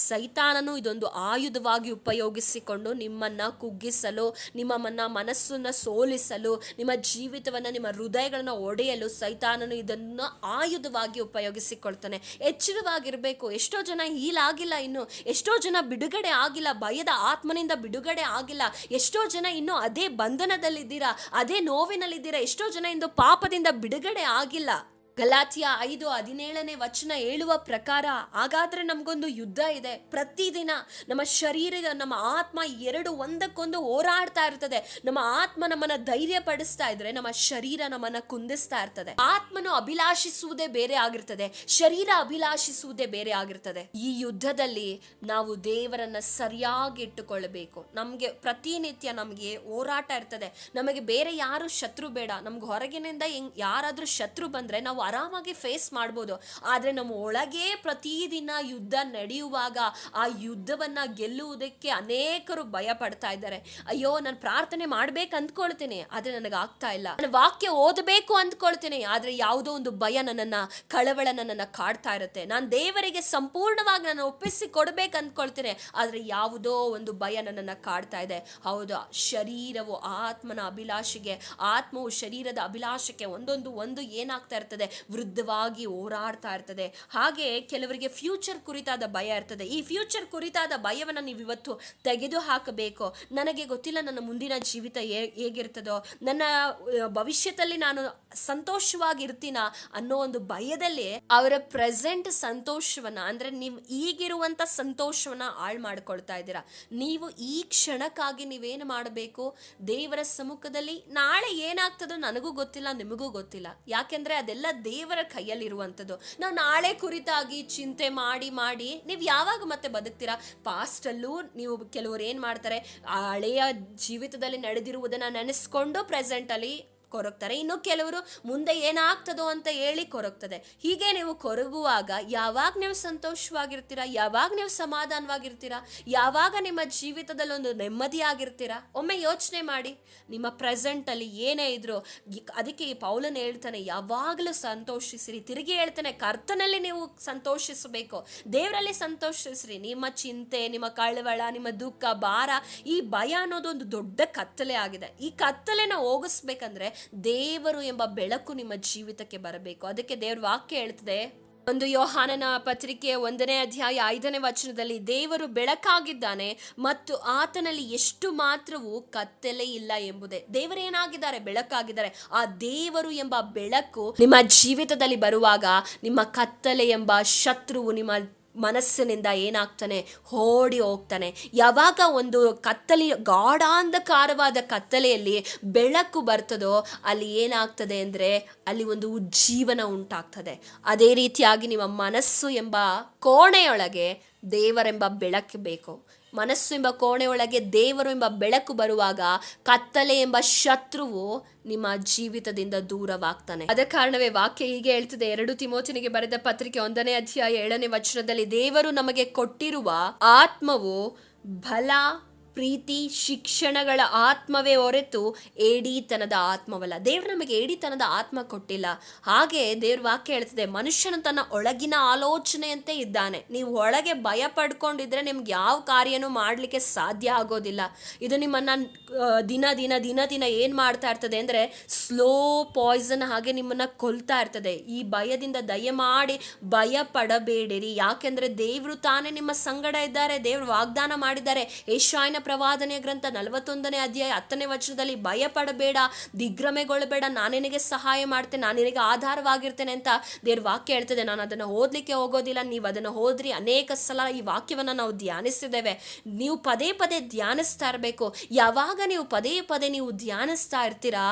ಸೈತಾನನು ಇದೊಂದು ಆಯುಧವಾಗಿ ಉಪಯೋಗಿಸಿಕೊಂಡು ನಿಮ್ಮನ್ನ ಕುಗ್ಗಿಸಲು, ನಿಮ್ಮನ್ನ ಮನಸ್ಸನ್ನ ಸೋಲಿಸಲು, ನಿಮ್ಮ ಜೀವಿತವನ್ನ, ನಿಮ್ಮ ಹೃದಯಗಳನ್ನ ಒಡೆಯಲು ಸೈತಾನನು ಇದನ್ನ ಆಯುಧವಾಗಿ ಉಪಯೋಗಿಸಿಕೊಳ್ತಾನೆ. ಎಚ್ಚರವಾಗಿರ್ಬೇಕು. ಎಷ್ಟೋ ಜನ ಹೀಲಾಗಿಲ್ಲ, ಇನ್ನು ಎಷ್ಟೋ ಜನ ಬಿಡುಗಡೆ ಆಗಿಲ್ಲ, ಭಯದ ಆತ್ಮನಿಂದ ಬಿಡುಗಡೆ ಆಗಿಲ್ಲ. ಎಷ್ಟೋ ಜನ ಇನ್ನು ಅದೇ ಬಂಧನದಲ್ಲಿದ್ದೀರಾ, ಅದೇ ನೋವಿನಲ್ಲಿದ್ದೀರಾ. ಎಷ್ಟೋ ಜನ ಇಂದು ಪಾಪದಿಂದ ಬಿಡುಗಡೆ ಆಗಿಲ್ಲ. ಗಲಾತ್ಯ 5:17 ಹೇಳುವ ಪ್ರಕಾರ ಹಾಗಾದ್ರೆ ನಮಗೊಂದು ಯುದ್ಧ ಇದೆ. ಪ್ರತಿದಿನ ನಮ್ಮ ಶರೀರ, ನಮ್ಮ ಆತ್ಮ ಎರಡು ಒಂದಕ್ಕೊಂದು ಹೋರಾಡ್ತಾ ಇರ್ತದೆ. ನಮ್ಮ ಆತ್ಮ ನಮ್ಮನ್ನ ಧೈರ್ಯ ಪಡಿಸ್ತಾ ಇದ್ರೆ ನಮ್ಮ ಶರೀರ ನಮ್ಮನ್ನ ಕುಂದಿಸ್ತಾ ಇರ್ತದೆ. ಆತ್ಮನು ಅಭಿಲಾಷಿಸುವುದೇ ಬೇರೆ ಆಗಿರ್ತದೆ, ಶರೀರ ಅಭಿಲಾಷಿಸುವುದೇ ಬೇರೆ ಆಗಿರ್ತದೆ. ಈ ಯುದ್ಧದಲ್ಲಿ ನಾವು ದೇವರನ್ನ ಸರಿಯಾಗಿ ಇಟ್ಟುಕೊಳ್ಳಬೇಕು. ನಮ್ಗೆ ಪ್ರತಿನಿತ್ಯ ನಮ್ಗೆ ಹೋರಾಟ ಇರ್ತದೆ. ನಮಗೆ ಬೇರೆ ಯಾರು ಶತ್ರು ಬೇಡ. ನಮ್ಗೆ ಹೊರಗಿನಿಂದ ಯಾರಾದ್ರೂ ಶತ್ರು ಬಂದ್ರೆ ನಾವು ಆರಾಮಾಗಿ ಫೇಸ್ ಮಾಡ್ಬೋದು. ಆದ್ರೆ ನಮ್ಮ ಒಳಗೆ ಪ್ರತಿದಿನ ಯುದ್ಧ ನಡೆಯುವಾಗ ಆ ಯುದ್ಧವನ್ನ ಗೆಲ್ಲುವುದಕ್ಕೆ ಅನೇಕರು ಭಯ ಪಡ್ತಾ ಇದ್ದಾರೆ. ಅಯ್ಯೋ, ನಾನು ಪ್ರಾರ್ಥನೆ ಮಾಡ್ಬೇಕು ಅಂದ್ಕೊಳ್ತೀನಿ, ಆದ್ರೆ ನನಗೆ ಆಗ್ತಾ ಇಲ್ಲ. ನಾನು ವಾಕ್ಯ ಓದಬೇಕು ಅಂದ್ಕೊಳ್ತೀನಿ, ಆದ್ರೆ ಯಾವುದೋ ಒಂದು ಭಯ ನನ್ನನ್ನ, ಕಳವಳ ನನ್ನನ್ನ ಕಾಡ್ತಾ ಇರುತ್ತೆ. ನಾನು ದೇವರಿಗೆ ಸಂಪೂರ್ಣವಾಗಿ ನಾನು ಒಪ್ಪಿಸಿ ಕೊಡ್ಬೇಕು ಅಂದ್ಕೊಳ್ತೀನಿ, ಆದ್ರೆ ಯಾವುದೋ ಒಂದು ಭಯ ನನ್ನನ್ನ ಕಾಡ್ತಾ ಇದೆ. ಹೌದು, ಶರೀರವು ಆತ್ಮನ ಅಭಿಲಾಷೆಗೆ, ಆತ್ಮವು ಶರೀರದ ಅಭಿಲಾಷಕ್ಕೆ ಒಂದು ಏನಾಗ್ತಾ ಇರ್ತದೆ, ವೃದ್ಧವಾಗಿ ಹೋರಾಡ್ತಾ ಇರ್ತದೆ. ಹಾಗೆ ಕೆಲವರಿಗೆ ಫ್ಯೂಚರ್ ಕುರಿತಾದ ಭಯ ಇರ್ತದೆ. ಈ ಫ್ಯೂಚರ್ ಕುರಿತಾದ ಭಯವನ್ನು ನೀವು ಇವತ್ತು ತೆಗೆದು ಹಾಕಬೇಕು. ನನಗೆ ಗೊತ್ತಿಲ್ಲ ನನ್ನ ಮುಂದಿನ ಜೀವಿತ ಹೇಗಿರ್ತದೋ, ನನ್ನ ಭವಿಷ್ಯದಲ್ಲಿ ನಾನು ಸಂತೋಷವಾಗಿರ್ತೀನ ಅನ್ನೋ ಒಂದು ಭಯದಲ್ಲಿ ಅವರ ಪ್ರೆಸೆಂಟ್ ಸಂತೋಷವನ್ನ, ಅಂದ್ರೆ ನೀವು ಈಗಿರುವಂತ ಸಂತೋಷವನ್ನ ಹಾಳು ಮಾಡ್ಕೊಳ್ತಾ ಇದ್ದೀರಾ. ನೀವು ಈ ಕ್ಷಣಕ್ಕಾಗಿ ನೀವೇನು ಮಾಡಬೇಕು, ದೇವರ ಸಮ್ಮುಖದಲ್ಲಿ ನಾಳೆ ಏನಾಗ್ತದೋ ನನಗೂ ಗೊತ್ತಿಲ್ಲ, ನಿಮಗೂ ಗೊತ್ತಿಲ್ಲ. ಯಾಕೆಂದ್ರೆ ಅದೆಲ್ಲ ದೇವರ ಕೈಯಲ್ಲಿರುವಂಥದ್ದು. ನಾವು ನಾಳೆ ಕುರಿತಾಗಿ ಚಿಂತೆ ಮಾಡಿ ನೀವು ಯಾವಾಗ ಮತ್ತೆ ಬದುಕ್ತೀರಾ? ಪಾಸ್ಟಲ್ಲೂ ನೀವು ಕೆಲವರು ಏನು ಮಾಡ್ತಾರೆ, ಹಳೆಯ ಜೀವಿತದಲ್ಲಿ ನಡೆದಿರುವುದನ್ನು ನೆನೆಸ್ಕೊಂಡು ಪ್ರೆಸೆಂಟಲ್ಲಿ ಕೊರಗ್ತಾರೆ. ಇನ್ನು ಕೆಲವರು ಮುಂದೆ ಏನಾಗ್ತದೋ ಅಂತ ಹೇಳಿ ಕೊರಗ್ತದೆ. ಹೀಗೆ ನೀವು ಕೊರಗುವಾಗ ಯಾವಾಗ ನೀವು ಸಂತೋಷವಾಗಿರ್ತೀರಾ, ಯಾವಾಗ ನೀವು ಸಮಾಧಾನವಾಗಿರ್ತೀರಾ, ಯಾವಾಗ ನಿಮ್ಮ ಜೀವಿತದಲ್ಲಿ ಒಂದು ನೆಮ್ಮದಿಯಾಗಿರ್ತೀರಾ? ಒಮ್ಮೆ ಯೋಚನೆ ಮಾಡಿ. ನಿಮ್ಮ ಪ್ರೆಸೆಂಟಲ್ಲಿ ಏನೇ ಇದ್ರು, ಅದಕ್ಕೆ ಈ ಪೌಲನ್ ಹೇಳ್ತಾನೆ, ಯಾವಾಗಲೂ ಸಂತೋಷಿಸಿರಿ. ತಿರುಗಿ ಹೇಳ್ತಾನೆ, ಕರ್ತನಲ್ಲಿ ನೀವು ಸಂತೋಷಿಸಬೇಕು, ದೇವರಲ್ಲಿ ಸಂತೋಷಿಸ್ರಿ. ನಿಮ್ಮ ಚಿಂತೆ, ನಿಮ್ಮ ಕಳವಳ, ನಿಮ್ಮ ದುಃಖ, ಭಾರ, ಈ ಭಯ ಅನ್ನೋದು ಒಂದು ದೊಡ್ಡ ಕತ್ತಲೆ ಆಗಿದೆ. ಈ ಕತ್ತಲೆನ ಹೋಗಿಸ್ಬೇಕಂದ್ರೆ ದೇವರು ಎಂಬ ಬೆಳಕು ನಿಮ್ಮ ಜೀವಿತಕ್ಕೆ ಬರಬೇಕು. ಅದಕ್ಕೆ ದೇವ್ರ ವಾಕ್ಯ ಹೇಳ್ತದೆ, 1 ಯೋಹಾನನ ಪತ್ರಿಕೆ 1:5 ದೇವರು ಬೆಳಕಾಗಿದ್ದಾನೆ ಮತ್ತು ಆತನಲ್ಲಿ ಎಷ್ಟು ಮಾತ್ರವೂ ಕತ್ತಲೆ ಇಲ್ಲ ಎಂಬುದೇ. ದೇವರೇನಾಗಿದ್ದಾರೆ? ಬೆಳಕಾಗಿದ್ದಾರೆ. ಆ ದೇವರು ಎಂಬ ಬೆಳಕು ನಿಮ್ಮ ಜೀವಿತದಲ್ಲಿ ಬರುವಾಗ ನಿಮ್ಮ ಕತ್ತಲೆ ಎಂಬ ಶತ್ರುವು ನಿಮ್ಮ ಮನಸ್ಸಿನಿಂದ ಏನಾಗ್ತಾನೆ, ಓಡಿ ಹೋಗ್ತಾನೆ. ಯಾವಾಗ ಒಂದು ಗಾಢಾಂಧಕಾರವಾದ ಕತ್ತಲೆಯಲ್ಲಿ ಬೆಳಕು ಬರ್ತದೋ ಅಲ್ಲಿ ಏನಾಗ್ತದೆ ಅಂದರೆ ಅಲ್ಲಿ ಒಂದು ಉಜ್ಜೀವನ ಉಂಟಾಗ್ತದೆ. ಅದೇ ರೀತಿಯಾಗಿ ನಿಮ್ಮ ಮನಸ್ಸು ಎಂಬ ಕೋಣೆಯೊಳಗೆ ದೇವರೆಂಬ ಬೆಳಕು ಬೇಕು. ಮನಸ್ಸು ಎಂಬ ಕೋಣೆಯೊಳಗೆ ದೇವರು ಎಂಬ ಬೆಳಕು ಬರುವಾಗ ಕತ್ತಲೆ ಎಂಬ ಶತ್ರುವು ನಿಮ್ಮ ಜೀವಿತದಿಂದ ದೂರವಾಗ್ತಾನೆ. ಅದ ಕಾರಣವೇ ವಾಕ್ಯ ಹೀಗೆ ಹೇಳ್ತದೆ, 2 ತಿಮೋಥಿಯನಿಗೆ ಬರೆದ ಪತ್ರಿಕೆ 1:7 ದೇವರು ನಮಗೆ ಕೊಟ್ಟಿರುವ ಆತ್ಮವು ಬಲ, ಪ್ರೀತಿ, ಶಿಕ್ಷಣಗಳ ಆತ್ಮವೇ ಹೊರತು ಏಡಿತನದ ಆತ್ಮವಲ್ಲ. ದೇವರು ನಮಗೆ ಏಡಿತನದ ಆತ್ಮ ಕೊಟ್ಟಿಲ್ಲ. ಹಾಗೆ ದೇವ್ರ ವಾಕ್ಯ ಹೇಳ್ತದೆ, ಮನುಷ್ಯನು ತನ್ನ ಒಳಗಿನ ಆಲೋಚನೆಯಂತೆ ಇದ್ದಾನೆ. ನೀವು ಒಳಗೆ ಭಯ ಪಡ್ಕೊಂಡಿದ್ರೆ ನಿಮ್ಗೆ ಯಾವ ಕಾರ್ಯನೂ ಮಾಡಲಿಕ್ಕೆ ಸಾಧ್ಯ ಆಗೋದಿಲ್ಲ. ಇದು ನಿಮ್ಮನ್ನ ದಿನ ಏನು ಮಾಡ್ತಾ ಇರ್ತದೆ ಅಂದರೆ ಸ್ಲೋ ಪಾಯ್ಸನ್ ಹಾಗೆ ನಿಮ್ಮನ್ನ ಕೊಲ್ತಾ ಇರ್ತದೆ. ಈ ಭಯದಿಂದ ದಯಮಾಡಿ ಭಯ ಪಡಬೇಡಿರಿ, ಯಾಕೆಂದ್ರೆ ದೇವರು ತಾನೇ ನಿಮ್ಮ ಸಂಗಡ ಇದ್ದಾರೆ. ದೇವರು ವಾಗ್ದಾನ ಮಾಡಿದ್ದಾರೆ. ಯೆಶಾಯನ ಪ್ರವಾದನೆಯ ಗ್ರಂಥ 41ನೇ ಅಧ್ಯಾಯ 10ನೇ ವಚನದಲ್ಲಿ ಭಯ ಪಡಬೇಡ, ದಿಗ್ಭ್ರಮೆಗೊಳ್ಳಬೇಡ, ನಾನು ನಿನಗೆ ಸಹಾಯ ಮಾಡ್ತೇನೆ, ನಾನು ನಿನಗೆ ಆಧಾರವಾಗಿರ್ತೇನೆ ಅಂತ ದೇವ್ರ ವಾಕ್ಯ ಹೇಳ್ತದೆ. ನಾನು ಅದನ್ನು ಓದಲಿಕ್ಕೆ ಹೋಗೋದಿಲ್ಲ, ನೀವು ಅದನ್ನು ಓದ್ರಿ. ಅನೇಕ ಸಲ ಈ ವಾಕ್ಯವನ್ನು ನಾವು ಧ್ಯಾನಿಸಿದ್ದೇವೆ. ನೀವು ಪದೇ ಪದೇ ಧ್ಯಾನಿಸ್ತಾ ಇರಬೇಕು. ಯಾವಾಗ ನೀವು ಪದೇ ಪದೇ ನೀವು ಧ್ಯಾನಿಸ್ತಾ ಇರ್ತೀರಾ,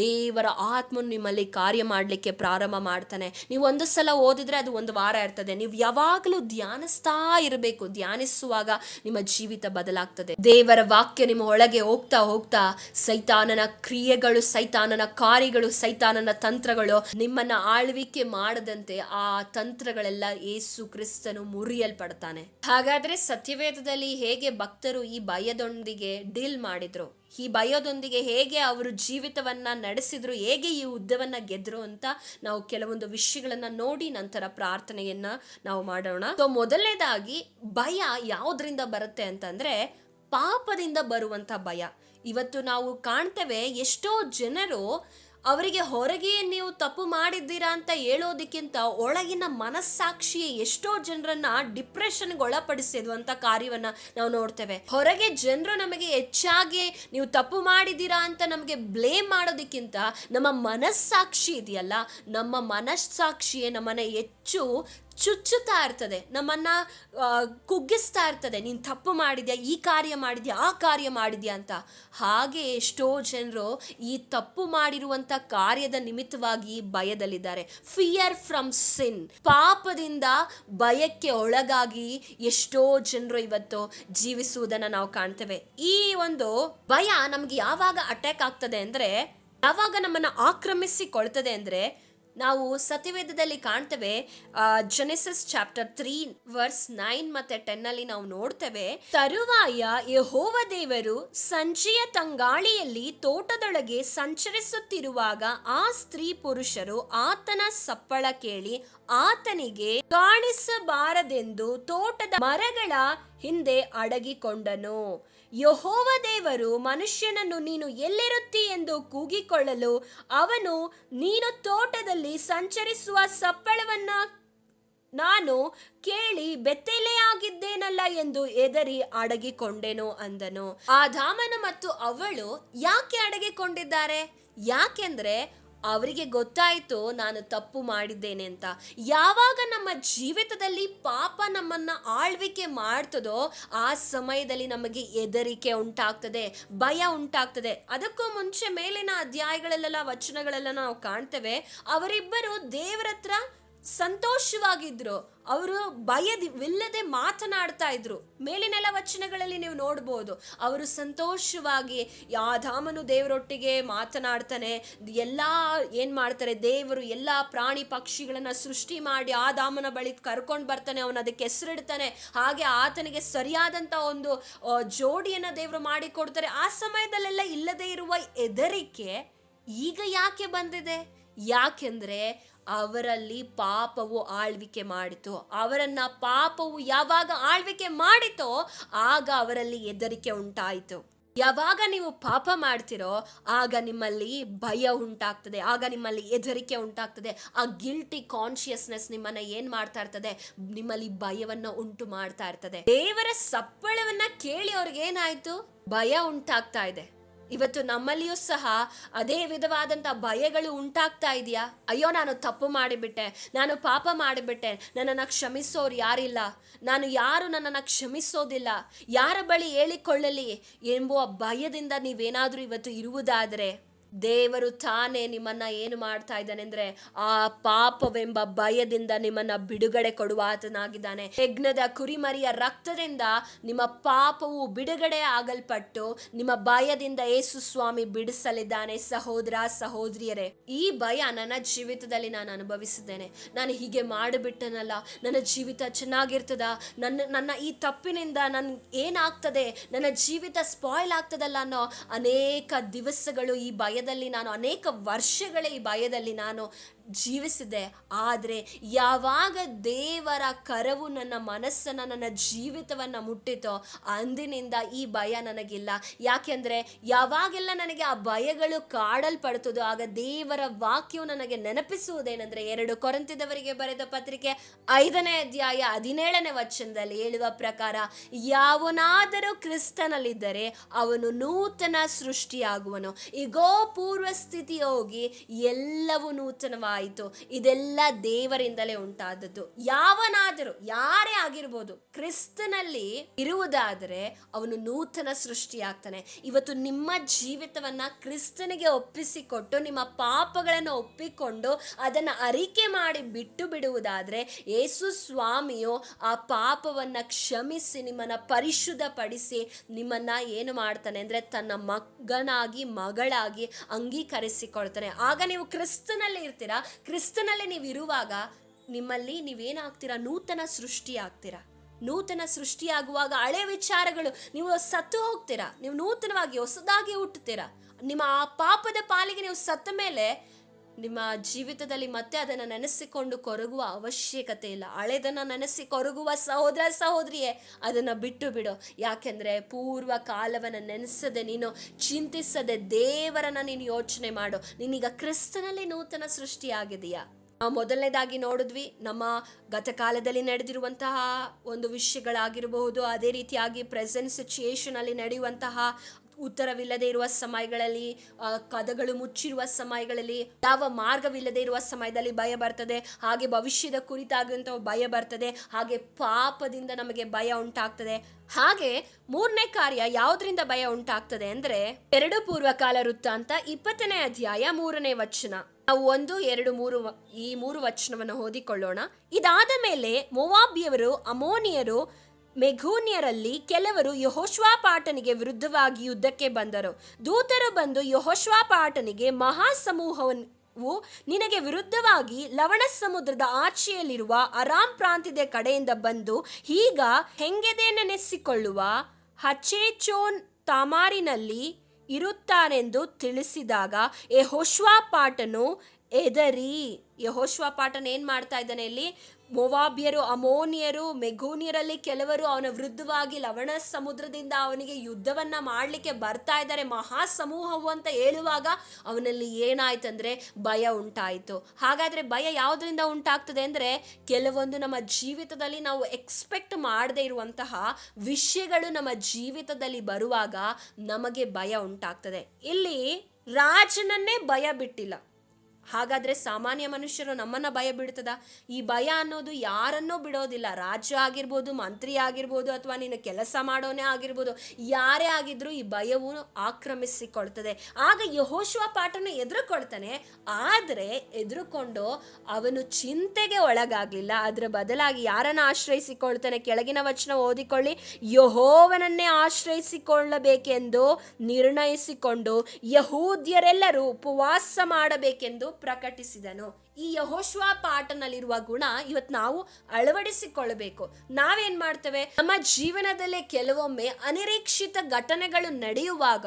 ದೇವರ ಆತ್ಮನು ನಿಮ್ಮಲ್ಲಿ ಕಾರ್ಯ ಮಾಡಲಿಕ್ಕೆ ಪ್ರಾರಂಭ ಮಾಡ್ತಾನೆ. ನೀವು ಒಂದು ಸಲ ಓದಿದ್ರೆ ಅದು ಒಂದು ವಾರ ಇರ್ತದೆ. ನೀವು ಯಾವಾಗಲೂ ಧ್ಯಾನಿಸ್ತಾ ಇರಬೇಕು. ಧ್ಯಾನಿಸುವಾಗ ನಿಮ್ಮ ಜೀವಿತ ಬದಲಾಗ್ತದೆ. ದೇವರ ವಾಕ್ಯ ನಿಮ್ಮ ಒಳಗೆ ಹೋಗ್ತಾ ಹೋಗ್ತಾ ಸೈತಾನನ ಕ್ರಿಯೆಗಳು, ಸೈತಾನನ ಕಾರ್ಯಗಳು, ಸೈತಾನನ ತಂತ್ರಗಳು ನಿಮ್ಮನ್ನ ಆಳ್ವಿಕೆ ಮಾಡದಂತೆ ಆ ತಂತ್ರಗಳೆಲ್ಲ ಯೇಸು ಕ್ರಿಸ್ತನು ಮುರಿಯಲ್ಪಡ್ತಾನೆ. ಹಾಗಾದ್ರೆ ಸತ್ಯವೇದದಲ್ಲಿ ಹೇಗೆ ಭಕ್ತರು ಈ ಭಯದೊಂದಿಗೆ ಡೀಲ್ ಮಾಡಿದ್ರು, ಈ ಭಯದೊಂದಿಗೆ ಹೇಗೆ ಅವರು ಜೀವಿತವನ್ನ ನಡೆಸಿದ್ರು, ಹೇಗೆ ಈ ಯುದ್ಧವನ್ನ ಗೆದ್ರು ಅಂತ ನಾವು ಕೆಲವೊಂದು ವಿಷಯಗಳನ್ನ ನೋಡಿ ನಂತರ ಪ್ರಾರ್ಥನೆಯನ್ನ ನಾವು ಮಾಡೋಣ. ಸೊ ಮೊದಲನೇದಾಗಿ ಭಯ ಯಾವುದರಿಂದ ಬರುತ್ತೆ ಅಂತಂದ್ರೆ ಪಾಪದಿಂದ ಬರುವಂತ ಭಯ. ಇವತ್ತು ನಾವು ಕಾಣ್ತೇವೆ, ಎಷ್ಟೋ ಜನರು ಅವರಿಗೆ ಹೊರಗೆ ನೀವು ತಪ್ಪು ಮಾಡಿದ್ದೀರಾ ಅಂತ ಹೇಳೋದಕ್ಕಿಂತ ಒಳಗಿನ ಮನಸ್ಸಾಕ್ಷಿಯೇ ಎಷ್ಟೋ ಜನರನ್ನ ಡಿಪ್ರೆಷನ್ಗೆ ಒಳಪಡಿಸಿರುವಂತ ಕಾರ್ಯವನ್ನ ನಾವು ನೋಡ್ತೇವೆ. ಹೊರಗೆ ಜನರು ನಮಗೆ ಹೆಚ್ಚಾಗಿ ನೀವು ತಪ್ಪು ಮಾಡಿದ್ದೀರಾ ಅಂತ ನಮಗೆ ಬ್ಲೇಮ್ ಮಾಡೋದಕ್ಕಿಂತ ನಮ್ಮ ಮನಸ್ಸಾಕ್ಷಿ ಇದೆಯಲ್ಲ, ನಮ್ಮ ಮನಸ್ಸಾಕ್ಷಿಯೇ ನಮ್ಮನ್ನ ಹೆಚ್ಚು ಚುಚ್ಚುತ್ತಾ ಇರ್ತದೆ, ನಮ್ಮನ್ನ ಕುಗ್ಗಿಸ್ತಾ ಇರ್ತದೆ. ನೀನು ತಪ್ಪು ಮಾಡಿದ್ಯಾ, ಈ ಕಾರ್ಯ ಮಾಡಿದ್ಯಾ, ಆ ಕಾರ್ಯ ಮಾಡಿದ್ಯಾ ಅಂತ. ಹಾಗೆ ಎಷ್ಟೋ ಜನರು ಈ ತಪ್ಪು ಮಾಡಿರುವಂತ ಕಾರ್ಯದ ನಿಮಿತ್ತವಾಗಿ ಭಯದಲ್ಲಿದ್ದಾರೆ. ಫಿಯರ್ ಫ್ರಮ್ ಸಿನ್, ಪಾಪದಿಂದ ಭಯಕ್ಕೆ ಒಳಗಾಗಿ ಎಷ್ಟೋ ಜನರು ಇವತ್ತು ಜೀವಿಸುವುದನ್ನು ನಾವು ಕಾಣ್ತೇವೆ. ಈ ಒಂದು ಭಯ ನಮ್ಗೆ ಯಾವಾಗ ಅಟ್ಯಾಕ್ ಆಗ್ತದೆ ಅಂದ್ರೆ, ಯಾವಾಗ ನಮ್ಮನ್ನ ಆಕ್ರಮಿಸಿಕೊಳ್ತದೆ ಅಂದ್ರೆ, ನಾವು ಸತ್ಯವೇದದಲ್ಲಿ ಕಾಣ್ತೇವೆ, ಜೆನೆಸಿಸ್ ಚಾಪ್ಟರ್ 3 ವರ್ಸ್ 9 ಮತ್ತೆ 10 ಅಲ್ಲಿ ನಾವು ನೋಡ್ತೇವೆ, ತರುವಾಯ ಯೆಹೋವ ದೇವರು ಸಂಜೆಯ ತಂಗಾಳಿಯಲ್ಲಿ ತೋಟದೊಳಗೆ ಸಂಚರಿಸುತ್ತಿರುವಾಗ ಆ ಸ್ತ್ರೀ ಪುರುಷರು ಆತನ ಸಪ್ಪಳ ಕೇಳಿ ಆತನಿಗೆ ಕಾಣಿಸಬಾರದೆಂದು ತೋಟದ ಮರಗಳ ಹಿಂದೆ ಅಡಗಿಕೊಂಡನು. ಯೆಹೋವ ದೇವರು ಮನುಷ್ಯನನ್ನು ನೀನು ಎಲ್ಲಿರುತ್ತಿ ಎಂದು ಕೂಗಿಕೊಳ್ಳಲು ಅವನು, ನೀನು ತೋಟದಲ್ಲಿ ಸಂಚರಿಸುವ ಸಪ್ಪಳವನ್ನ ನಾನು ಕೇಳಿ ಬೆತ್ತಲೆಯಾಗಿದ್ದೇನಲ್ಲ ಎಂದು ಎದರಿ ಅಡಗಿಕೊಂಡೆನು ಅಂದನು. ಆದಾಮನು ಮತ್ತು ಅವಳು ಯಾಕೆ ಅಡಗಿಕೊಂಡಿದ್ದಾರೆ? ಯಾಕೆಂದ್ರೆ ಅವರಿಗೆ ಗೊತ್ತಾಯಿತು ನಾನು ತಪ್ಪು ಮಾಡಿದ್ದೇನೆ ಅಂತ. ಯಾವಾಗ ನಮ್ಮ ಜೀವಿತದಲ್ಲಿ ಪಾಪ ನಮ್ಮನ್ನ ಆಳ್ವಿಕೆ ಮಾಡ್ತದೋ ಆ ಸಮಯದಲ್ಲಿ ನಮಗೆ ಹೆದರಿಕೆ ಉಂಟಾಗ್ತದೆ, ಭಯ ಉಂಟಾಗ್ತದೆ. ಅದಕ್ಕೂ ಮುಂಚೆ ಮೇಲಿನ ಅಧ್ಯಾಯಗಳಲ್ಲೆಲ್ಲ ವಚನಗಳೆಲ್ಲ ನಾವು ಕಾಣ್ತೇವೆ, ಅವರಿಬ್ಬರು ದೇವರ ಹತ್ರ ಸಂತೋಷವಾಗಿದ್ರು, ಅವರು ಭಯವಿಲ್ಲದೆ ಮಾತನಾಡ್ತಾ ಇದ್ರು. ಮೇಲಿನೆಲ್ಲ ವಚನಗಳಲ್ಲಿ ನೀವು ನೋಡ್ಬೋದು, ಅವರು ಸಂತೋಷವಾಗಿ ಆದಾಮನು ದೇವರೊಟ್ಟಿಗೆ ಮಾತನಾಡ್ತಾನೆ. ಎಲ್ಲ ಏನ್ ಮಾಡ್ತಾರೆ, ದೇವರು ಎಲ್ಲ ಪ್ರಾಣಿ ಪಕ್ಷಿಗಳನ್ನ ಸೃಷ್ಟಿ ಮಾಡಿ ಆದಾಮನ ಬಳಿ ಕರ್ಕೊಂಡು ಬರ್ತಾನೆ, ಅವನು ಅದಕ್ಕೆ ಹೆಸರಿಡ್ತಾನೆ. ಹಾಗೆ ಆತನಿಗೆ ಸರಿಯಾದಂತ ಒಂದು ಜೋಡಿಯನ್ನ ದೇವರು ಮಾಡಿಕೊಡ್ತಾರೆ. ಆ ಸಮಯದಲ್ಲೆಲ್ಲ ಇಲ್ಲದೆ ಇರುವ ಹೆದರಿಕೆ ಈಗ ಯಾಕೆ ಬಂದಿದೆ? ಯಾಕೆಂದ್ರೆ ಅವರಲ್ಲಿ ಪಾಪವು ಆಳ್ವಿಕೆ ಮಾಡಿತು. ಅವರನ್ನ ಪಾಪವು ಯಾವಾಗ ಆಳ್ವಿಕೆ ಮಾಡಿತೋ ಆಗ ಅವರಲ್ಲಿ ಹೆದರಿಕೆ ಉಂಟಾಯಿತು. ಯಾವಾಗ ನೀವು ಪಾಪ ಮಾಡ್ತಿರೋ ಆಗ ನಿಮ್ಮಲ್ಲಿ ಭಯ ಉಂಟಾಗ್ತದೆ, ಆಗ ನಿಮ್ಮಲ್ಲಿ ಹೆದರಿಕೆ ಉಂಟಾಗ್ತದೆ. ಆ ಗಿಲ್ಟಿ ಕಾನ್ಶಿಯಸ್ನೆಸ್ ನಿಮ್ಮನ್ನ ಏನ್ ಮಾಡ್ತಾ ಇರ್ತದೆ, ನಿಮ್ಮಲ್ಲಿ ಭಯವನ್ನ ಉಂಟು ಮಾಡ್ತಾ ಇರ್ತದೆ. ದೇವರ ಸಪ್ಪಳವನ್ನ ಕೇಳಿ ಅವ್ರಿಗೆ ಏನಾಯ್ತು, ಭಯ ಉಂಟಾಗ್ತಾ ಇದೆ. ಇವತ್ತು ನಮ್ಮಲ್ಲಿಯೂ ಸಹ ಅದೇ ವಿಧವಾದಂಥ ಭಯಗಳು ಉಂಟಾಗ್ತಾ ಇದೆಯಾ? ಅಯ್ಯೋ ನಾನು ತಪ್ಪು ಮಾಡಿಬಿಟ್ಟೆ, ನಾನು ಪಾಪ ಮಾಡಿಬಿಟ್ಟೆ, ನನ್ನನ್ನು ಕ್ಷಮಿಸೋರು ಯಾರಿಲ್ಲ, ಯಾರು ನನ್ನನ್ನು ಕ್ಷಮಿಸೋದಿಲ್ಲ, ಯಾರ ಬಳಿ ಹೇಳಿಕೊಳ್ಳಲಿ ಎಂಬುವ ಭಯದಿಂದ ನೀವೇನಾದರೂ ಇವತ್ತು ಇರುವುದಾದರೆ ದೇವರು ತಾನೇ ನಿಮ್ಮನ್ನ ಏನು ಮಾಡ್ತಾ ಇದ್ದಾನೆ ಅಂದ್ರೆ ಆ ಪಾಪವೆಂಬ ಭಯದಿಂದ ನಿಮ್ಮನ್ನ ಬಿಡುಗಡೆ ಕೊಡುವ ಆತನಾಗಿದ್ದಾನೆ. ಯಜ್ಞದ ಕುರಿಮರಿಯ ರಕ್ತದಿಂದ ನಿಮ್ಮ ಪಾಪವು ಬಿಡುಗಡೆ ಆಗಲ್ಪಟ್ಟು ನಿಮ್ಮ ಭಯದಿಂದ ಯೇಸು ಸ್ವಾಮಿ ಬಿಡಿಸಲಿದ್ದಾನೆ. ಸಹೋದರ ಸಹೋದರಿಯರೇ, ಈ ಭಯ ನನ್ನ ಜೀವಿತದಲ್ಲಿ ನಾನು ಅನುಭವಿಸಿದ್ದೇನೆ. ನಾನು ಹೀಗೆ ಮಾಡಿಬಿಟ್ಟನಲ್ಲ, ನನ್ನ ಜೀವಿತ ಚೆನ್ನಾಗಿರ್ತದ, ನನ್ನ ಈ ತಪ್ಪಿನಿಂದ ಏನಾಗ್ತದೆ, ನನ್ನ ಜೀವಿತ ಸ್ಪಾಯ್ಲ್ ಆಗ್ತದಲ್ಲ ಅನ್ನೋ ಅನೇಕ ದಿವಸಗಳು ಈ ಭಯ ನಾನು, ಅನೇಕ ವರ್ಷಗಳೇ ಈ ಭಯದಲ್ಲಿ ನಾನು ಜೀವಿಸಿದೆ. ಆದರೆ ಯಾವಾಗ ದೇವರ ಕರವು ನನ್ನ ಮನಸ್ಸನ್ನು, ನನ್ನ ಜೀವಿತವನ್ನು ಮುಟ್ಟಿತೋ ಅಂದಿನಿಂದ ಈ ಭಯ ನನಗಿಲ್ಲ. ಯಾಕೆಂದರೆ ಯಾವಾಗೆಲ್ಲ ನನಗೆ ಆ ಭಯಗಳು ಕಾಡಲ್ಪಡ್ತದೋ ಆಗ ದೇವರ ವಾಕ್ಯವು ನನಗೆ ನೆನಪಿಸುವುದೇನೆಂದರೆ 2 ಕೊರಿಂಥದವರಿಗೆ ಬರೆದ ಪತ್ರಿಕೆ 5ನೇ ಅಧ್ಯಾಯ 17ನೇ ವಚನದಲ್ಲಿ ಹೇಳುವ ಪ್ರಕಾರ, ಯಾವನಾದರೂ ಕ್ರಿಸ್ತನಲ್ಲಿದ್ದರೆ ಅವನು ನೂತನ ಸೃಷ್ಟಿಯಾಗುವನು, ಈಗೋ ಪೂರ್ವ ಸ್ಥಿತಿ ಹೋಗಿ ಎಲ್ಲವೂ ನೂತನವಾಯಿತು. ಇದೆಲ್ಲ ದೇವರಿಂದಲೇ ಉಂಟಾದದ್ದು. ಯಾವನಾದರೂ, ಯಾರೇ ಆಗಿರ್ಬೋದು, ಕ್ರಿಸ್ತನಲ್ಲಿ ಇರುವುದಾದರೆ ಅವನು ನೂತನ ಸೃಷ್ಟಿಯಾಗ್ತಾನೆ. ಇವತ್ತು ನಿಮ್ಮ ಜೀವಿತವನ್ನ ಕ್ರಿಸ್ತನಿಗೆ ಒಪ್ಪಿಸಿಕೊಟ್ಟು ನಿಮ್ಮ ಪಾಪಗಳನ್ನು ಒಪ್ಪಿಕೊಂಡು ಅದನ್ನು ಅರಿಕೆ ಮಾಡಿ ಬಿಟ್ಟು ಬಿಡುವುದಾದರೆ ಯೇಸು ಸ್ವಾಮಿಯು ಆ ಪಾಪವನ್ನ ಕ್ಷಮಿಸಿ ನಿಮ್ಮನ್ನ ಪರಿಶುದ್ಧಪಡಿಸಿ ನಿಮ್ಮನ್ನ ಏನು ಮಾಡ್ತಾನೆ ಅಂದರೆ ತನ್ನ ಮಗನಾಗಿ ಮಗಳಾಗಿ ಅಂಗೀಕರಿಸಿಕೊಳ್ತಾನೆ. ಆಗ ನೀವು ಕ್ರಿಸ್ತನಲ್ಲಿ ಇರ್ತೀರಾ. ಕ್ರಿಸ್ತನಲ್ಲಿ ನೀವು ಇರುವಾಗ ನಿಮ್ಮಲ್ಲಿ ನೀವೇನಾಗ್ತೀರಾ? ನೂತನ ಸೃಷ್ಟಿ ಆಗ್ತೀರಾ. ನೂತನ ಸೃಷ್ಟಿಯಾಗುವಾಗ ಹಳೆ ವಿಚಾರಗಳು, ನೀವು ಸತ್ತು ಹೋಗ್ತೀರಾ, ನೀವು ನೂತನವಾಗಿ ಹೊಸದಾಗಿ ಹುಟ್ಟುತ್ತೀರಾ. ನಿಮ್ಮ ಆ ಪಾಪದ ಪಾಲಿಗೆ ನೀವು ಸತ್ತ ಮೇಲೆ ನಿಮ್ಮ ಜೀವಿತದಲ್ಲಿ ಮತ್ತೆ ಅದನ್ನು ನೆನೆಸಿಕೊಂಡು ಕೊರಗುವ ಅವಶ್ಯಕತೆ ಇಲ್ಲ. ಹಳೆದನ್ನು ನೆನೆಸಿ ಕೊರಗುವ ಸಹೋದರ ಸಹೋದರಿಯೇ ಅದನ್ನು ಬಿಟ್ಟು ಬಿಡು. ಯಾಕೆಂದರೆ ಪೂರ್ವ ಕಾಲವನ್ನು ನೆನೆಸದೆ, ನೀನು ಚಿಂತಿಸದೆ ದೇವರನ್ನು ನೀನು ಯೋಚನೆ ಮಾಡು. ನೀನೀಗ ಕ್ರಿಸ್ತನಲ್ಲಿ ನೂತನ ಸೃಷ್ಟಿಯಾಗಿದೆಯಾ? ಮೊದಲನೇದಾಗಿ ನೋಡಿದ್ವಿ, ನಮ್ಮ ಗತಕಾಲದಲ್ಲಿ ನಡೆದಿರುವಂತಹ ಒಂದು ವಿಷಯಗಳಾಗಿರಬಹುದು, ಅದೇ ರೀತಿಯಾಗಿ ಪ್ರೆಸೆಂಟ್ ಸಿಚುಯೇಷನ್ ಅಲ್ಲಿ ನಡೆಯುವಂತಹ ಉತ್ತರವಿಲ್ಲದೆ ಇರುವ ಸಮಯಗಳಲ್ಲಿ, ಕದಗಳು ಮುಚ್ಚಿರುವ ಸಮಯಗಳಲ್ಲಿ, ಯಾವ ಮಾರ್ಗವಿಲ್ಲದೆ ಇರುವ ಸಮಯದಲ್ಲಿ ಭಯ ಬರ್ತದೆ. ಹಾಗೆ ಭವಿಷ್ಯದ ಕುರಿತಾಗುವಂಥ ಭಯ ಬರ್ತದೆ. ಹಾಗೆ ಪಾಪದಿಂದ ನಮಗೆ ಭಯ ಉಂಟಾಗ್ತದೆ. ಹಾಗೆ 3ನೇ ಕಾರ್ಯ ಯಾವುದರಿಂದ ಭಯ ಉಂಟಾಗ್ತದೆ ಅಂದರೆ 2 ಪೂರ್ವಕಾಲ ವೃತ್ತಾಂತ 20ನೇ ಅಧ್ಯಾಯ 3ನೇ ವಚನ. ನಾವು 1, 2, 3 ಈ 3 ವಚನವನ್ನು ಓದಿಕೊಳ್ಳೋಣ. ಇದಾದ ಮೇಲೆ ಮೋವಾಬ್ಯರು, ಅಮೋನಿಯರು, ಮೆಘೂನ್ಯರಲ್ಲಿ ಕೆಲವರು ಯೆಹೋಷಾಫಾಟನಿಗೆ ವಿರುದ್ಧವಾಗಿ ಯುದ್ಧಕ್ಕೆ ಬಂದರು. ದೂತರು ಬಂದು ಯೆಹೋಷಾಫಾಟನಿಗೆ, ಮಹಾಸಮೂಹವು ನಿನಗೆ ವಿರುದ್ಧವಾಗಿ ಲವಣ ಸಮುದ್ರದ ಆಚೆಯಲ್ಲಿರುವ ಅರಾಮ್ ಪ್ರಾಂತ್ಯದ ಕಡೆಯಿಂದ ಬಂದು ಈಗ ಹೆಂಗೆದೆನೆನಿಸಿಕೊಳ್ಳುವ ಹಚೇಚೋನ್ ತಾಮಾರಿನಲ್ಲಿ ಇರುತ್ತಾನೆಂದು ತಿಳಿಸಿದಾಗ ಯೆಹೋಷಾಫಾಟನು ಎದರಿ. ಯೆಹೋಷಾಫಾಟನು ಏನು ಮಾಡ್ತಾ ಇದ್ದಾನೆ ಇಲ್ಲಿ? ಮೋವಾಬ್ಯರು, ಅಮೋನಿಯರು, ಮೆಘೂನಿಯರಲ್ಲಿ ಕೆಲವರು ಅವನ ವಿರುದ್ಧವಾಗಿ ಲವಣ ಸಮುದ್ರದಿಂದ ಅವನಿಗೆ ಯುದ್ಧವನ್ನ ಮಾಡಲಿಕ್ಕೆ ಬರ್ತಾ ಇದ್ದಾರೆ, ಮಹಾಸಮೂಹವು ಅಂತ ಹೇಳುವಾಗ ಅವನಲ್ಲಿ ಏನಾಯ್ತಂದ್ರೆ ಭಯ ಉಂಟಾಯಿತು. ಹಾಗಾದ್ರೆ ಭಯ ಯಾವುದರಿಂದ ಉಂಟಾಗ್ತದೆ ಅಂದರೆ, ಕೆಲವೊಂದು ನಮ್ಮ ಜೀವಿತದಲ್ಲಿ ನಾವು ಎಕ್ಸ್ಪೆಕ್ಟ್ ಮಾಡದೇ ಇರುವಂತಹ ವಿಷಯಗಳು ನಮ್ಮ ಜೀವಿತದಲ್ಲಿ ಬರುವಾಗ ನಮಗೆ ಭಯ ಉಂಟಾಗ್ತದೆ. ಇಲ್ಲಿ ರಾಜನನ್ನೇ ಭಯ ಬಿಟ್ಟಿಲ್ಲ, ಹಾಗಾದರೆ ಸಾಮಾನ್ಯ ಮನುಷ್ಯರು ನಮ್ಮನ್ನು ಭಯ ಬಿಡ್ತದ? ಈ ಭಯ ಅನ್ನೋದು ಯಾರನ್ನೂ ಬಿಡೋದಿಲ್ಲ. ರಾಜ ಆಗಿರ್ಬೋದು, ಮಂತ್ರಿ ಆಗಿರ್ಬೋದು, ಅಥವಾ ನೀನು ಕೆಲಸ ಮಾಡೋನೇ ಆಗಿರ್ಬೋದು, ಯಾರೇ ಆಗಿದ್ರೂ ಈ ಭಯವು ಆಕ್ರಮಿಸಿಕೊಳ್ತದೆ. ಆಗ ಯೆಹೋಷಾಫಾಟನು ಎದುರುಕೊಳ್ತಾನೆ. ಆದರೆ ಎದುರುಕೊಂಡು ಅವನು ಚಿಂತೆಗೆ ಒಳಗಾಗಲಿಲ್ಲ. ಅದರ ಬದಲಾಗಿ ಯಾರನ್ನು ಆಶ್ರಯಿಸಿಕೊಳ್ತಾನೆ? ಕೆಳಗಿನ ವಚನ ಓದಿಕೊಳ್ಳಿ. ಯೆಹೋವನನ್ನೇ ಆಶ್ರಯಿಸಿಕೊಳ್ಳಬೇಕೆಂದು ನಿರ್ಣಯಿಸಿಕೊಂಡು ಯಹೂದ್ಯರೆಲ್ಲರೂ ಉಪವಾಸ ಮಾಡಬೇಕೆಂದು ಪ್ರಕಟಿಸಿದನು. ಈ ಯೆಹೋಷಾಫಾಟನಲ್ಲಿರುವ ಗುಣ ಇವತ್ತು ನಾವು ಅಳವಡಿಸಿಕೊಳ್ಳಬೇಕು. ನಾವೇನ್ ಮಾಡ್ತೇವೆ? ನಮ್ಮ ಜೀವನದಲ್ಲಿ ಕೆಲವೊಮ್ಮೆ ಅನಿರೀಕ್ಷಿತ ಘಟನೆಗಳು ನಡೆಯುವಾಗ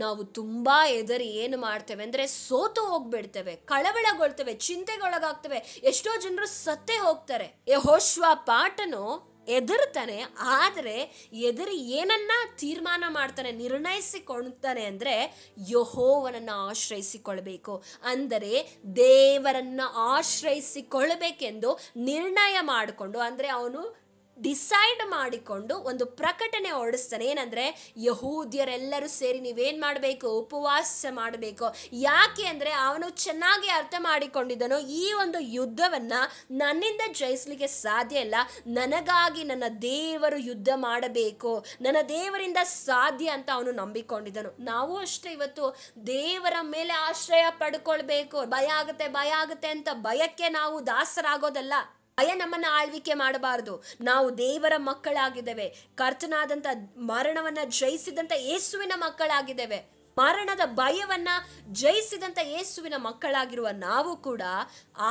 ನಾವು ತುಂಬಾ ಎದರಿ ಏನು ಮಾಡ್ತೇವೆ ಅಂದ್ರೆ ಸೋತು ಹೋಗ್ಬಿಡ್ತೇವೆ, ಕಳವಳಗೊಳ್ತೇವೆ, ಚಿಂತೆಗೊಳಗಾಗ್ತೇವೆ. ಎಷ್ಟೋ ಜನರು ಸತ್ತೇ ಹೋಗ್ತಾರೆ. ಯೆಹೋಷಾಫಾಟನು ಎದುರ್ತಾನೆ. ಆದರೆ ಎದುರಿ ಏನನ್ನ ತೀರ್ಮಾನ ಮಾಡ್ತಾನೆ, ನಿರ್ಣಯಿಸಿಕೊಳ್ತಾನೆ ಅಂದರೆ ಯೆಹೋವನನ್ನು ಆಶ್ರಯಿಸಿಕೊಳ್ಬೇಕು. ಅಂದರೆ ದೇವರನ್ನ ಆಶ್ರಯಿಸಿಕೊಳ್ಬೇಕೆಂದು ನಿರ್ಣಯ ಮಾಡಿಕೊಂಡು, ಅಂದರೆ ಅವನು ಡಿಸೈಡ್ ಮಾಡಿಕೊಂಡು ಒಂದು ಪ್ರಕಟಣೆ ಹೊರಡಿಸ್ತಾನೆ. ಏನಂದರೆ ಯಹೂದ್ಯರೆಲ್ಲರೂ ಸೇರಿ ನೀವೇನು ಮಾಡಬೇಕು? ಉಪವಾಸ ಮಾಡಬೇಕು. ಯಾಕೆ ಅಂದರೆ ಅವನು ಚೆನ್ನಾಗಿ ಅರ್ಥ ಮಾಡಿಕೊಂಡಿದ್ದನು, ಈ ಒಂದು ಯುದ್ಧವನ್ನು ನನ್ನಿಂದ ಜಯಿಸಲಿಕ್ಕೆ ಸಾಧ್ಯ ಇಲ್ಲ, ನನಗಾಗಿ ನನ್ನ ದೇವರು ಯುದ್ಧ ಮಾಡಬೇಕು, ನನ್ನ ದೇವರಿಂದ ಸಾಧ್ಯ ಅಂತ ಅವನು ನಂಬಿಕೊಂಡಿದ್ದನು. ನಾವು ಅಷ್ಟೇ ಇವತ್ತು ದೇವರ ಮೇಲೆ ಆಶ್ರಯ ಪಡ್ಕೊಳ್ಬೇಕು. ಭಯ ಆಗುತ್ತೆ ಅಂತ ಭಯಕ್ಕೆ ನಾವು ದಾಸರಾಗೋದಲ್ಲ. ಭಯ ನಮ್ಮನ್ನ ಆಳ್ವಿಕೆ ಮಾಡಬಾರದು. ನಾವು ದೇವರ ಮಕ್ಕಳಾಗಿದ್ದೇವೆ. ಕರ್ತನಾದಂಥ ಮರಣವನ್ನ ಜಯಿಸಿದಂಥ ಯೇಸುವಿನ ಮಕ್ಕಳಾಗಿದ್ದೇವೆ. ಮರಣದ ಭಯವನ್ನ ಜಯಿಸಿದಂತ ಯೇಸುವಿನ ಮಕ್ಕಳಾಗಿರುವ ನಾವು ಕೂಡ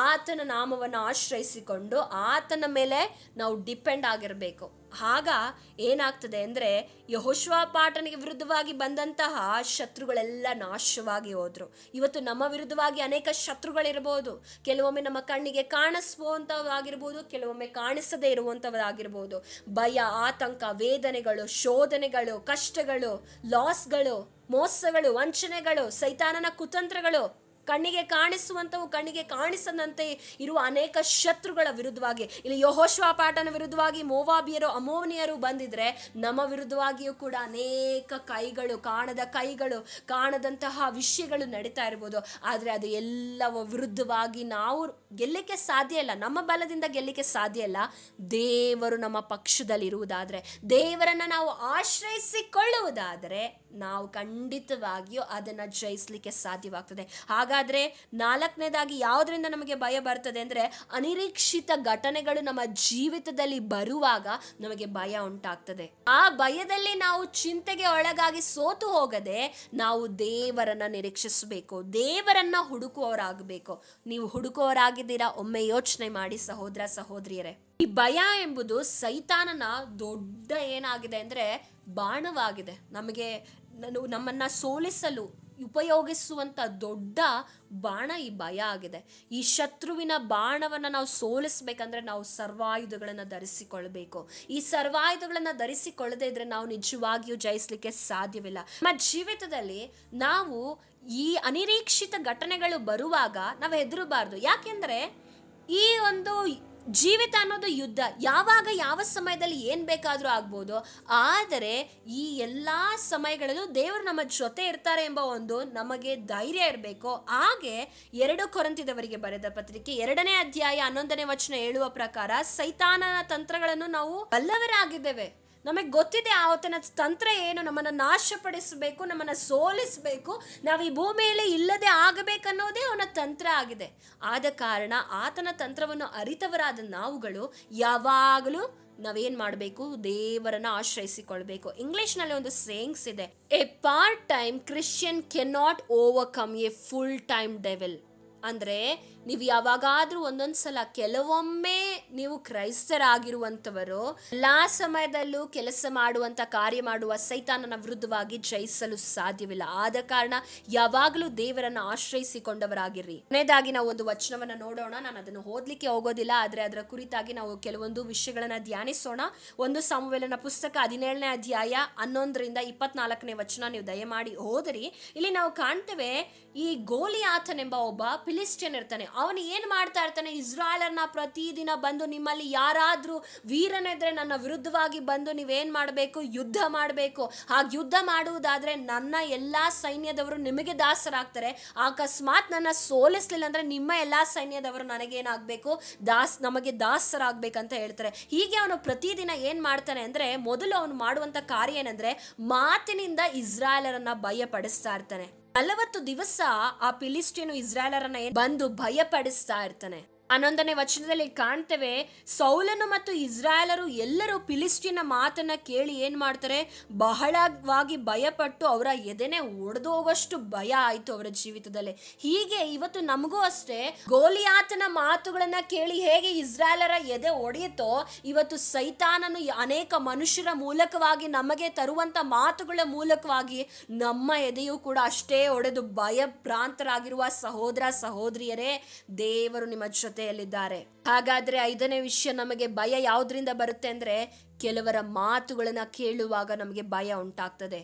ಆತನ ನಾಮವನ್ನು ಆಶ್ರಯಿಸಿಕೊಂಡು ಆತನ ಮೇಲೆ ನಾವು ಡಿಪೆಂಡ್ ಆಗಿರಬೇಕು. ಆಗ ಏನಾಗ್ತದೆ ಅಂದರೆ ಯೆಹೋಷುವಾಪಾಟನಿಗೆ ವಿರುದ್ಧವಾಗಿ ಬಂದಂತಹ ಶತ್ರುಗಳೆಲ್ಲ ನಾಶವಾಗಿ ಹೋದ್ರು. ಇವತ್ತು ನಮ್ಮ ವಿರುದ್ಧವಾಗಿ ಅನೇಕ ಶತ್ರುಗಳಿರ್ಬೋದು. ಕೆಲವೊಮ್ಮೆ ನಮ್ಮ ಕಣ್ಣಿಗೆ ಕಾಣಿಸುವಂಥವಾಗಿರ್ಬೋದು, ಕೆಲವೊಮ್ಮೆ ಕಾಣಿಸದೇ ಇರುವಂಥದ್ದಾಗಿರ್ಬೋದು. ಭಯ, ಆತಂಕ, ವೇದನೆಗಳು, ಶೋಧನೆಗಳು, ಕಷ್ಟಗಳು, ಲಾಸ್ಗಳು, ಮೋಸಗಳು, ವಂಚನೆಗಳು, ಸೈತಾನನ ಕುತಂತ್ರಗಳು, ಕಣ್ಣಿಗೆ ಕಾಣಿಸುವಂಥವು, ಕಣ್ಣಿಗೆ ಕಾಣಿಸದಂತೆ ಇರುವ ಅನೇಕ ಶತ್ರುಗಳ ವಿರುದ್ಧವಾಗಿ, ಇಲ್ಲಿ ಯೆಹೋಷುವಾಪಾಟನ ವಿರುದ್ಧವಾಗಿ ಮೋವಾಬಿಯರು, ಅಮ್ಮೋನಿಯರು ಬಂದಿದ್ರೆ ನಮ್ಮ ವಿರುದ್ಧವಾಗಿಯೂ ಕೂಡ ಅನೇಕ ಕೈಗಳು, ಕಾಣದ ಕೈಗಳು, ಕಾಣದಂತಹ ವಿಷಯಗಳು ನಡೀತಾ ಇರ್ಬೋದು. ಆದರೆ ಅದು ಎಲ್ಲವ ವಿರುದ್ಧವಾಗಿ ನಾವು ಗೆಲ್ಲಕ್ಕೆ ಸಾಧ್ಯ ಇಲ್ಲ. ನಮ್ಮ ಬಲದಿಂದ ಗೆಲ್ಲಕ್ಕೆ ಸಾಧ್ಯ ಇಲ್ಲ. ದೇವರು ನಮ್ಮ ಪಕ್ಷದಲ್ಲಿ ಇರುವುದಾದರೆ, ದೇವರನ್ನು ನಾವು ಆಶ್ರಯಿಸಿಕೊಳ್ಳುವುದಾದರೆ ನಾವು ಖಂಡಿತವಾಗಿಯೂ ಅದನ್ನು ಜಯಿಸಲಿಕ್ಕೆ ಸಾಧ್ಯವಾಗ್ತದೆ. ಹಾಗಾದರೆ ನಾಲ್ಕನೇದಾಗಿ ಯಾವುದರಿಂದ ನಮಗೆ ಭಯ ಬರ್ತದೆ ಅಂದರೆ, ಅನಿರೀಕ್ಷಿತ ಘಟನೆಗಳು ನಮ್ಮ ಜೀವಿತದಲ್ಲಿ ಬರುವಾಗ ನಮಗೆ ಭಯ ಉಂಟಾಗ್ತದೆ. ಆ ಭಯದಲ್ಲಿ ನಾವು ಚಿಂತೆಗೆ ಒಳಗಾಗಿ ಸೋತು ಹೋಗದೆ ನಾವು ದೇವರನ್ನ ನಿರೀಕ್ಷಿಸಬೇಕು, ದೇವರನ್ನ ಹುಡುಕುವವರಾಗಬೇಕು. ನೀವು ಹುಡುಕುವವರಾಗಿದ್ದೀರಾ? ಒಮ್ಮೆ ಯೋಚನೆ ಮಾಡಿ ಸಹೋದರ ಸಹೋದರಿಯರೇ. ಈ ಭಯ ಎಂಬುದು ಸೈತಾನನ ದೊಡ್ಡ ಏನಾಗಿದೆ ಅಂದರೆ ಬಾಣವಾಗಿದೆ. ನಮ್ಮನ್ನ ಸೋಲಿಸಲು ಉಪಯೋಗಿಸುವಂಥ ದೊಡ್ಡ ಬಾಣ ಈ ಭಯ ಆಗಿದೆ. ಈ ಶತ್ರುವಿನ ಬಾಣವನ್ನು ನಾವು ಸೋಲಿಸ್ಬೇಕಂದ್ರೆ ನಾವು ಸರ್ವಾಯುಧಗಳನ್ನು ಧರಿಸಿಕೊಳ್ಬೇಕು. ಈ ಸರ್ವಾಯುಧಗಳನ್ನು ಧರಿಸಿಕೊಳ್ಳದೇ ಇದ್ರೆ ನಾವು ನಿಜವಾಗಿಯೂ ಜಯಿಸಲಿಕ್ಕೆ ಸಾಧ್ಯವಿಲ್ಲ. ನಮ್ಮ ಜೀವಿತದಲ್ಲಿ ನಾವು ಈ ಅನಿರೀಕ್ಷಿತ ಘಟನೆಗಳು ಬರುವಾಗ ನಾವು ಹೆದರಬಾರ್ದು. ಯಾಕೆಂದ್ರೆ ಈ ಒಂದು ಜೀವಿತ ಅನ್ನೋದು ಯುದ್ಧ. ಯಾವಾಗ ಯಾವ ಸಮಯದಲ್ಲಿ ಏನು ಬೇಕಾದರೂ ಆಗ್ಬೋದು. ಆದರೆ ಈ ಎಲ್ಲ ಸಮಯಗಳಲ್ಲೂ ದೇವರು ನಮ್ಮ ಜೊತೆ ಇರ್ತಾರೆ ಎಂಬ ಒಂದು ನಮಗೆ ಧೈರ್ಯ ಇರಬೇಕು. ಹಾಗೆ 2 ಕೊರಿಂಥದವರಿಗೆ ಬರೆದ ಪತ್ರಿಕೆ 2ನೇ ಅಧ್ಯಾಯ 11ನೇ ವಚನ ಹೇಳುವ ಪ್ರಕಾರ ಸೈತಾನನ ತಂತ್ರಗಳನ್ನು ನಾವು ಬಲ್ಲವರಾಗಿದ್ದೇವೆ. ನಮಗೆ ಗೊತ್ತಿದೆ ಆತನ ತಂತ್ರ ಏನು, ನಮ್ಮನ್ನು ನಾಶಪಡಿಸಬೇಕು, ನಮ್ಮನ್ನು ಸೋಲಿಸಬೇಕು, ನಾವು ಈ ಭೂಮಿಯಲ್ಲಿ ಇಲ್ಲದೆ ಆಗಬೇಕನ್ನೋದೇ ಅವನ ತಂತ್ರ ಆಗಿದೆ. ಆದ ಕಾರಣ ಆತನ ತಂತ್ರವನ್ನು ಅರಿತವರಾದ ನಾವುಗಳು ಯಾವಾಗಲೂ ನಾವೇನ್ ಮಾಡಬೇಕು? ದೇವರನ್ನ ಆಶ್ರಯಿಸಿಕೊಳ್ಬೇಕು. ಇಂಗ್ಲಿಷ್ನಲ್ಲಿ ಒಂದು ಸೇಯಿಂಗ್ಸ್ ಇದೆ, A part time Christian cannot overcome A full time devil. ಅಂದರೆ ನೀವು ಯಾವಾಗಾದರೂ ಒಂದೊಂದ್ಸಲ ಕೆಲವೊಮ್ಮೆ ನೀವು ಕ್ರೈಸ್ತರಾಗಿರುವಂಥವರು ಎಲ್ಲ ಸಮಯದಲ್ಲೂ ಕೆಲಸ ಮಾಡುವಂಥ ಕಾರ್ಯ ಮಾಡುವ ಸೈತಾನನ ವಿರುದ್ಧವಾಗಿ ಜಯಿಸಲು ಸಾಧ್ಯವಿಲ್ಲ. ಆದ ಕಾರಣ ಯಾವಾಗಲೂ ದೇವರನ್ನು ಆಶ್ರಯಿಸಿಕೊಂಡವರಾಗಿರ್ರಿ. ಕೊನೆಯದಾಗಿ ನಾವು ಒಂದು ವಚನವನ್ನು ನೋಡೋಣ. ನಾನು ಅದನ್ನು ಓದಲಿಕ್ಕೆ ಹೋಗೋದಿಲ್ಲ, ಆದರೆ ಅದರ ಕುರಿತಾಗಿ ನಾವು ಕೆಲವೊಂದು ವಿಷಯಗಳನ್ನು ಧ್ಯಾನಿಸೋಣ. 1 ಸಮುವೇಲನ ಪುಸ್ತಕ 17ನೇ ಅಧ್ಯಾಯ 11ರಿಂದ 24ನೇ ವಚನ ನೀವು ದಯಮಾಡಿ ಓದಿರಿ. ಇಲ್ಲಿ ನಾವು ಕಾಣ್ತೇವೆ, ಈ ಗೋಲಿಯಾತನೆಂಬ ಒಬ್ಬ ಫಿಲಿಸ್ಟಿಯನ್ ಇರ್ತಾನೆ. ಅವನು ಏನು ಮಾಡ್ತಾ ಇರ್ತಾನೆ? ಇಸ್ರಾಯೇಲರನ್ನ ಪ್ರತಿದಿನ ಬಂದು, ನಿಮ್ಮಲ್ಲಿ ಯಾರಾದರೂ ವೀರನಿದ್ರೆ ನನ್ನ ವಿರುದ್ಧವಾಗಿ ಬಂದು ನೀವೇನು ಮಾಡಬೇಕು? ಯುದ್ಧ ಮಾಡಬೇಕು. ಹಾಗೆ ಯುದ್ಧ ಮಾಡುವುದಾದರೆ ನನ್ನ ಎಲ್ಲ ಸೈನ್ಯದವರು ನಿಮಗೆ ದಾಸರಾಗ್ತಾರೆ. ಅಕಸ್ಮಾತ್ ನನ್ನ ಸೋಲಿಸಲಿಲ್ಲ ಅಂದರೆ ನಿಮ್ಮ ಎಲ್ಲ ಸೈನ್ಯದವರು ನನಗೇನಾಗಬೇಕು? ನಮಗೆ ದಾಸರಾಗಬೇಕಂತ ಹೇಳ್ತಾರೆ. ಹೀಗೆ ಅವನು ಪ್ರತಿದಿನ ಏನು ಮಾಡ್ತಾನೆ ಅಂದರೆ, ಮೊದಲು ಅವನು ಮಾಡುವಂಥ ಕಾರ್ಯ ಏನಂದರೆ ಮಾತಿನಿಂದ ಇಸ್ರಾಯೇಲರನ್ನ ಭಯಪಡಿಸ್ತಾ ಇರ್ತಾನೆ. 40 ದಿವಸ ಆ ಫಿಲಿಸ್ಟಿಯನು ಇಸ್ರಾಯೇಲರನ್ನ ಬಂದು ಭಯಪಡಿಸ್ತಾ ಇರ್ತಾನೆ. 11ನೇ ವಚನದಲ್ಲಿ ಕಾಣ್ತೇವೆ, ಸೌಲನು ಮತ್ತು ಇಸ್ರಾಯೇಲರು ಎಲ್ಲರೂ ಫಿಲಿಸ್ಟಿಯನ ಮಾತನ್ನ ಕೇಳಿ ಏನ್ ಮಾಡ್ತಾರೆ? ಬಹಳವಾಗಿ ಭಯಪಟ್ಟು ಅವರ ಎದೆನೆ ಒಡೆದು ಹೋಗೋಷ್ಟು ಭಯ ಆಯ್ತು ಅವರ ಜೀವಿತದಲ್ಲಿ. ಹೀಗೆ ಇವತ್ತು ನಮಗೂ ಅಷ್ಟೇ, ಗೋಲಿಯಾತನ ಮಾತುಗಳನ್ನ ಕೇಳಿ ಹೇಗೆ ಇಸ್ರಾಯೇಲರ ಎದೆ ಒಡೆಯುತ್ತೋ, ಇವತ್ತು ಸೈತಾನನು ಅನೇಕ ಮನುಷ್ಯರ ಮೂಲಕವಾಗಿ ನಮಗೆ ತರುವಂತ ಮಾತುಗಳ ಮೂಲಕವಾಗಿ ನಮ್ಮ ಎದೆಯೂ ಕೂಡ ಅಷ್ಟೇ ಒಡೆದು ಭಯಭ್ರಾಂತರಾಗಿರುವ ಸಹೋದರ ಸಹೋದರಿಯರೇ, ದೇವರು ನಿಮ್ಮ ಜೊತೆಯಲ್ಲಿದ್ದಾರೆ. ಹಾಗಾದ್ರೆ 5ನೇ ವಿಷಯ, ನಮಗೆ ಭಯ ಯಾವುದರಿಂದ ಬರುತ್ತೆ ಅಂದ್ರೆ ಕೆಲವರ ಮಾತುಗಳನ್ನ ಕೇಳುವಾಗ ನಮಗೆ ಭಯ ಉಂಟಾಗ್ತದೆ.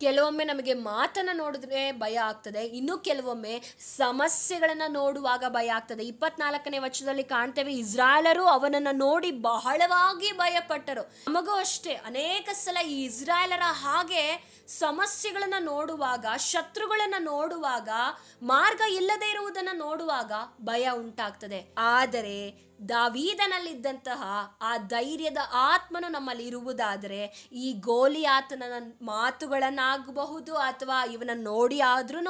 ಕೆಲವೊಮ್ಮೆ ನಮಗೆ ಮಾತನ್ನ ನೋಡಿದ್ರೆ ಭಯ ಆಗ್ತದೆ, ಇನ್ನು ಕೆಲವೊಮ್ಮೆ ಸಮಸ್ಯೆಗಳನ್ನ ನೋಡುವಾಗ ಭಯ ಆಗ್ತದೆ. 24ನೇ ವಚನದಲ್ಲಿ ಕಾಣ್ತೇವೆ, ಇಸ್ರಾಯೇಲರು ಅವನನ್ನ ನೋಡಿ ಬಹಳವಾಗಿ ಭಯಪಟ್ಟರು. ನಮಗೂ ಅಷ್ಟೇ ಅನೇಕ ಸಲ ಈ ಇಸ್ರಾಯೇಲರ ಹಾಗೆ ಸಮಸ್ಯೆಗಳನ್ನ ನೋಡುವಾಗ, ಶತ್ರುಗಳನ್ನ ನೋಡುವಾಗ, ಮಾರ್ಗ ಇಲ್ಲದೆ ಇರುವುದನ್ನ ನೋಡುವಾಗ ಭಯ ಉಂಟಾಗ್ತದೆ. ಆದರೆ ದಾವೀದನಲ್ಲಿದ್ದಂತಹ ಆ ಧೈರ್ಯದ ಆತ್ಮನು ನಮ್ಮಲ್ಲಿ ಇರುವುದಾದರೆ ಈ ಗೋಲಿಯಾತನ ಮಾತುಗಳನ್ನಾಗಬಹುದು ಅಥವಾ ಇವನ ನೋಡಿ ಆದ್ರೂ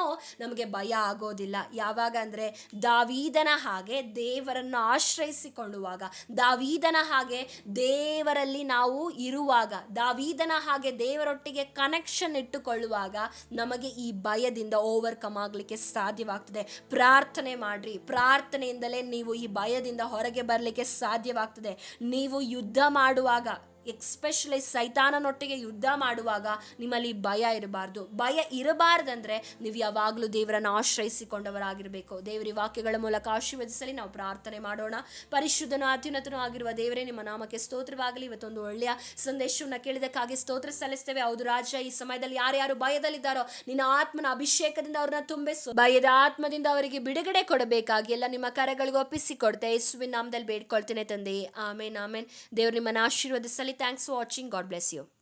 ನಮಗೆ ಭಯ ಆಗೋದಿಲ್ಲ. ಯಾವಾಗ ಅಂದರೆ ದಾವೀದನ ಹಾಗೆ ದೇವರನ್ನು ಆಶ್ರಯಿಸಿಕೊಳ್ಳುವಾಗ, ದಾವೀದನ ಹಾಗೆ ದೇವರಲ್ಲಿ ನಾವು ಇರುವಾಗ, ದಾವೀದನ ಹಾಗೆ ದೇವರೊಟ್ಟಿಗೆ ಕನೆಕ್ಷನ್ ಇಟ್ಟುಕೊಳ್ಳುವಾಗ ನಮಗೆ ಈ ಭಯದಿಂದ ಓವರ್ಕಮ್ ಆಗಲಿಕ್ಕೆ ಸಾಧ್ಯವಾಗ್ತದೆ. ಪ್ರಾರ್ಥನೆ ಮಾಡ್ರಿ, ಪ್ರಾರ್ಥನೆಯಿಂದಲೇ ನೀವು ಈ ಭಯದಿಂದ ಹೊರಗೆ ಬರಲಿಕ್ಕೆ ಸಾಧ್ಯವಾಗ್ತದೆ. ನೀವು ಯುದ್ಧ ಮಾಡುವಾಗ, ಎಕ್ಸ್ಪೆಷಲಿ ಸೈತಾನನೊಟ್ಟಿಗೆ ಯುದ್ಧ ಮಾಡುವಾಗ ನಿಮ್ಮಲ್ಲಿ ಭಯ ಇರಬಾರ್ದು. ಭಯ ಇರಬಾರ್ದಂದ್ರೆ ನೀವು ಯಾವಾಗಲೂ ದೇವರನ್ನು ಆಶ್ರಯಿಸಿಕೊಂಡವರಾಗಿರಬೇಕು. ದೇವರ ವಾಕ್ಯಗಳ ಮೂಲಕ ಆಶೀರ್ವದಿಸಲಿ. ನಾವು ಪ್ರಾರ್ಥನೆ ಮಾಡೋಣ. ಪರಿಶುದ್ಧನೂ ಅತ್ಯುನ್ನತನೂ ಆಗಿರುವ ದೇವರೇ, ನಿಮ್ಮ ನಾಮಕ್ಕೆ ಸ್ತೋತ್ರವಾಗಲಿ. ಇವತ್ತೊಂದು ಒಳ್ಳೆಯ ಸಂದೇಶವನ್ನು ಕೇಳಿದಕ್ಕಾಗಿ ಸ್ತೋತ್ರ ಸಲ್ಲಿಸ್ತೇವೆ. ಹೌದು ರಾಜ, ಈ ಸಮಯದಲ್ಲಿ ಯಾರ್ಯಾರು ಭಯದಲ್ಲಿದ್ದಾರೋ ನಿನ್ನ ಆತ್ಮನ ಅಭಿಷೇಕದಿಂದ ಅವ್ರನ್ನ ತುಂಬಿಸು. ಭಯದ ಆತ್ಮದಿಂದ ಅವರಿಗೆ ಬಿಡುಗಡೆ ಕೊಡಬೇಕಾಗಿ ಎಲ್ಲ ನಿಮ್ಮ ಕರೆಗಳಿಗೆ ಒಪ್ಪಿಸಿಕೊಡ್ತೆ. ಯೇಸುವಿನ ನಾಮದಲ್ಲಿ ಬೇಡ್ಕೊಳ್ತೇನೆ ತಂದೆಯೇ, ಆಮೇನ್ ಆಮೇನ್. ದೇವರು ನಿಮ್ಮನ್ನು ಆಶೀರ್ವದಿಸಲಿ. Thanks for watching. God bless you.